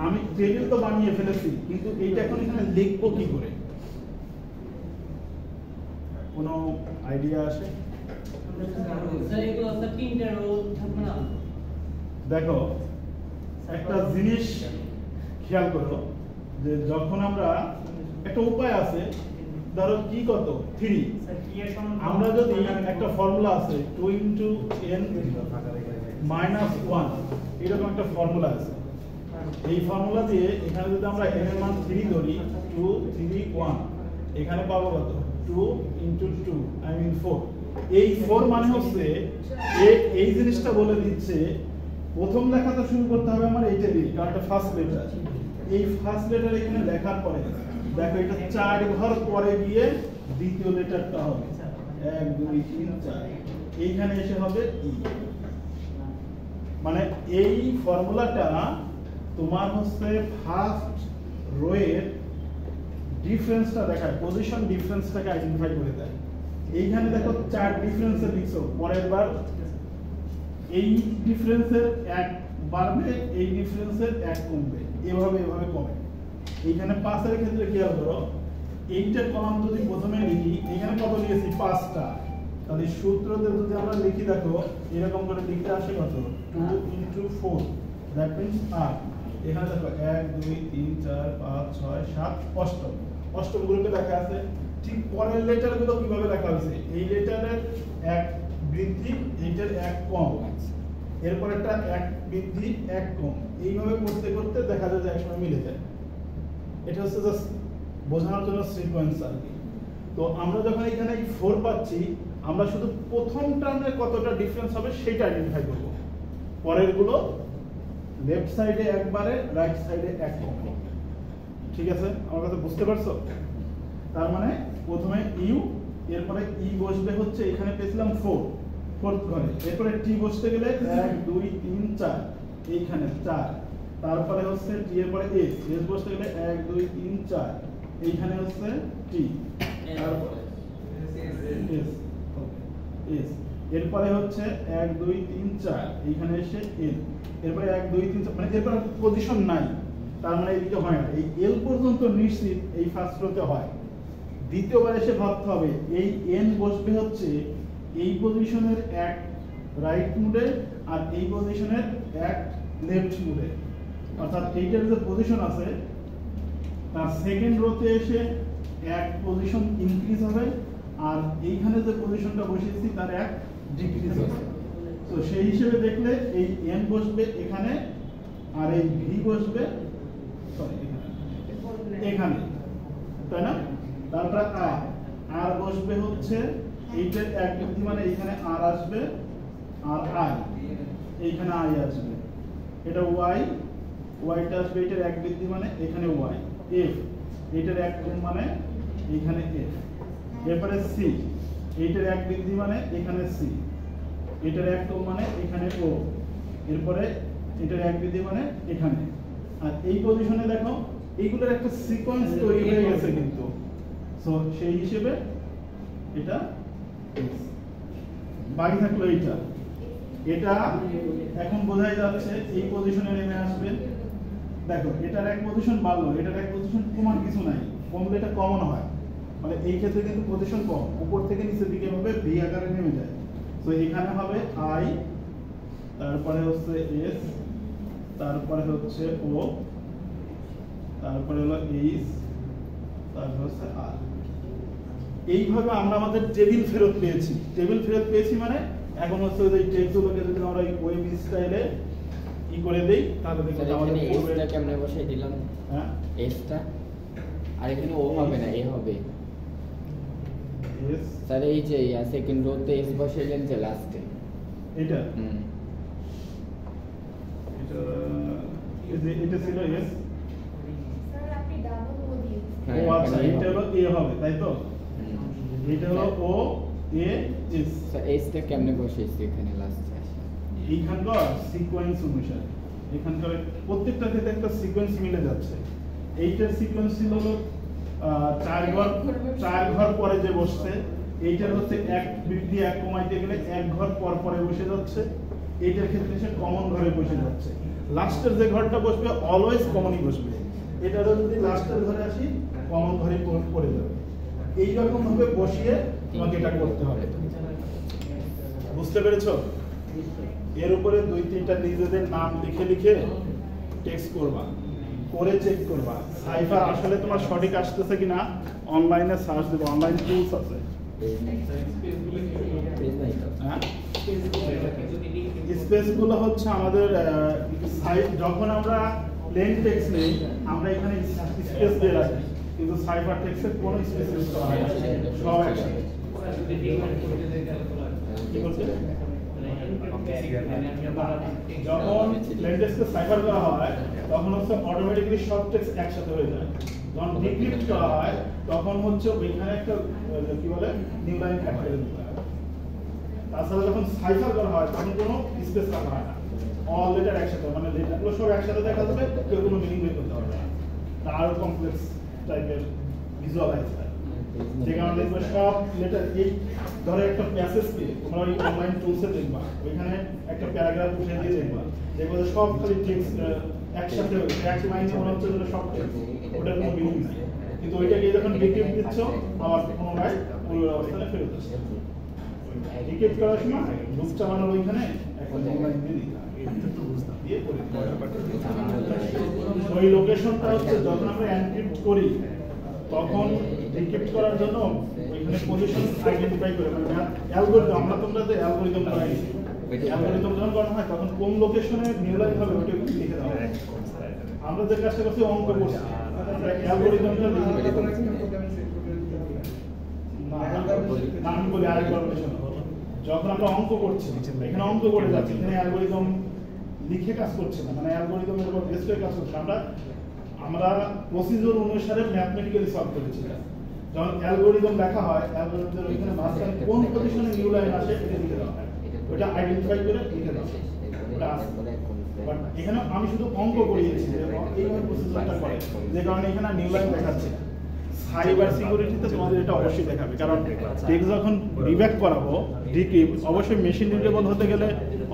আমি টেবিল তো বানিয়ে ফেলেছি, কিন্তু এইটা এখন এখানে লিখবো কি করে? কোনো আইডিয়া আসে? দেখো একটা জিনিস খেয়াল করো যে যখন আমরা একটা উপায় আছে, ধরো কি কত 3, আমরা যদি একটা ফর্মুলা আছে 2 × n - 1 এরকম একটা ফর্মুলা আছে। এই ফর্মুলা দিয়ে এখানে যদি আমরা n এর মান 3 ধরি, 2 3 1, এখানে পাবো কত 2 × 2 I mean 4। এই 4 মানে হচ্ছে এই জিনিসটা বলে দিচ্ছে প্রথম লেখাটা শুরু করতে হবে আমার এইটা দিয়ে, কারণ এটা ফার্স্ট লেটার। এই ফার্স্ট লেটার এখানে লেখার পরে দেখো এটা 4 ঘর পরে গিয়ে দ্বিতীয় লেটারটা হবে 1 2 3 4, এইখানে এসে হবে ই। মানে এই ফর্মুলাটা তোমার হচ্ছে ফার্স্ট রো এর ডিফারেন্সটা দেখায়, পজিশন ডিফারেন্সটাকে আইডেন্টিফাই করে দেয়। এইখানে দেখো 4 ডিফারেন্সে লিখছো, পরের বার এই ডিফারেন্সের 1 বাড়বে, এই ডিফারেন্সের 1 কমবে, এভাবে কমে। এইখানে 5 এর ক্ষেত্রে খেয়াল করো, এইটা কলাম যদি প্রথমে লিখি, এখানে কত লিখেছি 5টা, তাহলে সূত্রতে যদি আমরা লিখি দেখো এরকম করে লিখতে আসে কত 2 × 4, দ্যাট মিন্স 8। এখানে দেখো 1 2 3 4 5 6 7 অষ্টম, অষ্টম গ্রুপে লেখা আছে। ঠিক পরের লেটারগুলো কিভাবে লেখা হয়েছে, এই লেটারের 1 বৃদ্ধি, এইটার 1 কম, এরপর একটা 1 বৃদ্ধি 1 কম, এইভাবে করতে করতে দেখা যায় যে একসময় মিলে যায়। এটা হচ্ছে জাস্ট বোঝানোর জন্য সিকোয়েন্স আর কি। তো আমরা যখন এখানে 4 পাচ্ছি, আমরা শুধু প্রথম টার্মে কতটা ডিফারেন্স হবে সেটা আইডেন্টিফাই করব। পরের গুলো লেফট সাইডে একবারে, রাইট সাইডে 1 কম। ঠিক আছে, আমার কথা বুঝতে পারছো? তার মানে প্রথমে ইউ, এরপরে ই বসবে হচ্ছে এখানে পেয়েছিলাম 4, ফোর্থ ঘরে। এরপরে টি বসতে গেলে 1 2 3 4, এইখানে 4। তারপরে হচ্ছে টি এর পরে এস, এস বসতে গেলে 1 2 3 4, এইখানে হচ্ছে টি, তারপরে এস, ওকে এস। এরপরে হচ্ছে 1 2 3 4, এইখানে এসে এল, এরপরে 1 2 3 4, মানে এরপরে পজিশন নাই, তার মানে এদিকে হয় না। এই এল পর্যন্ত নিশ্চিত এই ফার্স্ট রোতে হয়। দ্বিতীয়বার এসে ভাবতে হবে এই এন বসবে হচ্ছে এই পজিশনের 1 রাইট মুডে আর এই পজিশনের 1 লেফট মুডে, অর্থাৎ এইটার যে পজিশন আছে তার সেকেন্ড রোতে এসে 1 পজিশন ইনক্রিজ হবে, আর এইখানে যে পজিশনটা বসিয়েছি তার 1 ডিক্রিজ হবে। তো সেই হিসেবে দেখলে এই n বসবে এখানে আর এই v বসবে সরি এখানে, তাই না? তারপর r বসবে হচ্ছে এইটার এক বৃদ্ধি মানে এখানে r আসবে আর i এইখানে i আসবে, এটা y টা আসবে এটার এক বৃদ্ধি মানে এখানে y, f এটার এক গুণ মানে এখানে f, এরপরে c এইটার এক বৃদ্ধি মানে এখানে c, এটার এক গুণ মানে এখানে o, এরপরে এটার এক বৃদ্ধি মানে এখানে। আর এই পজিশনে দেখো এইগুলোর একটা সিকোয়েন্স তৈরি হয়ে গেছে কিন্তু, সো সেই হিসেবে এটা বাকি থাকলো এইটা, এটা এখন বোঝাই যাচ্ছে এই পজিশনে নেমে আসবে। দেখো এটার এক পজিশন বাড়লো, এটার এক পজিশন কমার কিছু নাই, কমলে এটা কমন হয়, মানে এই ক্ষেত্রে কিন্তু পজিশন কম, উপর থেকে নিচের দিকে ভাবে ভি আকারে নেমে যায়। তো এখানে হবে আই, তারপরে হচ্ছে এস, তারপরে হচ্ছে ও, তারপরে হলো এইচ, তারপরে হচ্ছে আর। এইভাবে আমরা আমাদের টেবিল ফেরত পেয়েছি। টেবিল ফেরত পেয়েছি মানে এখন হচ্ছে ওই টেক্সটগুলোকে যদি আমরা ওয়েব স্টাইলে ই করে দেই তাহলে দেখো স্যার আমাদের এখানে এসটা কেমনে বসাই দিলাম? হ্যাঁ এসটা আর এখানে ও হবে না, এ হবে। এস স্যার এই যে সেকেন্ড রোতে এস বসাইলেন যে লাস্টে, এটা এটা ছিল এস, স্যার আপনি ডাবল ও দিয়ে হ্যাঁ, ও আচ্ছা এখানে এটা হলো এ হবে তাই তো, এটা হলো ও এ এস। স্যার এসটা কেমনে বসাইছি এখানে লাস্টে? এইখানকার সিকোয়েন্স অনুসারে এখানকার প্রত্যেকটা ক্ষেত্রে একটা সিকোয়েন্স মিলে যাচ্ছে। এইটার সিকোয়েন্স ছিল হলো চার ঘর পরে যে বসছে, এইটার হচ্ছে এক বৃদ্ধি এক কমাইতে গেলে এক ঘর পর পরে বসে যাচ্ছে, এইটার ক্ষেত্রে সে কমন ঘরে বসে যাচ্ছে। লাস্টের যে ঘরটা বসবে অলওয়েজ কমনই বসবে, এটারও যদি লাস্টের ঘরে আসি কমন ঘরে পড়ে যাবে। এইরকম ভাবে বসিয়ে তোমাকে এটা করতে হবে, বুঝতে পেরেছো? এর উপরে দুই তিনটা নিজেদের নাম লিখে লিখে টেক্সট করবা, করে চেক করবা সাইফার আসলে তোমার সঠিক আসতেছে কিনা। অনলাইনে সার্চ দেবো, অনলাইন টুলস আছে। হ্যাঁ স্পেসগুলো হচ্ছে আমাদের যখন আমরা প্লেন টেক্সট নেই আমরা এখানে স্পেস দিয়ে রাখি, কিন্তু সাইফার টেক্সটের কোনো স্পেস ইউজ করা হয় না, সব একসাথে। কি বলছে? যখন প্লেন টেক্সটকে সাইফার করা হয় তখন হচ্ছে অটোমেটিক্যালি সব টেক্সট একসাথে হয়ে যায়। যখন ডিক্রিপ্ট করা হয় তখন হচ্ছে ওইখানে একটা কি বলে নিউ লাইন অ্যাড করে দিতে হয়। তাছাড়া যখন সাইফার করা হয় তখন কোনো স্পেস রাখা হয় না, অল লেটার একসাথে, মানে লেটারগুলো সব একসাথে দেখা যাবে, কেউ কোনো মিনিং বের করতে পারবে না। আরো কমপ্লেক্স টাইপের ভিজুয়ালাইজ হয়, যে কারণে দেখবে সব লেটার এই ধরো একটা প্যাসেজকে তোমরা ওই অনলাইন টুলসে দেখবা, ওইখানে একটা প্যারাগ্রাফ উঠে দিয়ে দেখবা, দেখবে যে সব খালি টেক্সট একসাথে এক লাইনে মনে হচ্ছে যে সব টেক্সট, ওটার কোনো মিনিং নাই। কিন্তু ওইটাকে যখন ডিক্রিপ্ট দিচ্ছ আবার পুনরায় ওই অবস্থানে ফেরত আসছে। ডিক্রিপ্ট করার সময় বুকটা বানানো ওইখানে একটা লাইন দিয়ে দিতে হয়, একটু বুঝতে দিয়ে করে ওই লোকেশনটা হচ্ছে যখন আমরা এনক্রিপ্ট করি তখন ডিক্রিপ্ট করার জন্য ওইখানে পজিশন আইডেন্টিফাই করে, মানে অ্যালগরিদম আমরা তোমরা যে অ্যালগরিদম করাই, অ্যালগরিদম যখন করা হয় তখন কোন লোকেশনে নিউ লাইন হবে ওটা লিখে দেওয়া হয়। আমরা যে কাজটা করছি অঙ্ক করছি, অ্যালগরিদমটা লিখে দিতে না আমি বলি আরেকবার লোকেশন। যখন আমরা অঙ্ক করছি এখানে অঙ্ক করে যাচ্ছি, এখানে অ্যালগরিদম লিখে কাজ করছে না, মানে অ্যালগরিদমের উপর বেস করে কাজ করছে। আমরা প্রসিডিউর অনুসারে ম্যাথমেটিক্যালি সলভ করেছি। যখন অ্যালগরিদম লেখা হয় অ্যালগরিদমের ওইখানে মাঝখানে কোন পজিশনে নিউ লাইন আসে এটা লিখে দেওয়া হয়, ওটা আইডেন্টিফাই করে লিখে দেওয়া হয়, ওটা আসে। বাট এখানে আমি শুধু অঙ্ক করিয়েছি যে এইভাবে প্রসিডিউরটা করে, যে কারণে এখানে নিউ লাইন দেখাচ্ছে। সাইবার সিকিউরিটিতে তোমাদের এটা অবশ্যই দেখাবে, কারণ টেক্সট যখন রিব্যাক করাবো ডিক্রিপ্ট অবশ্যই মেশিন রিডেবল হতে গেলে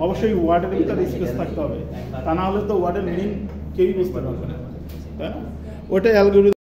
অবশ্যই ওয়ার্ডের ভিতরে স্পেস থাকতে হবে, তা না হলে তো ওয়ার্ডের মিনিং কেউই বুঝতে পারবে না, তাই না? ওটা অ্যালগরিদম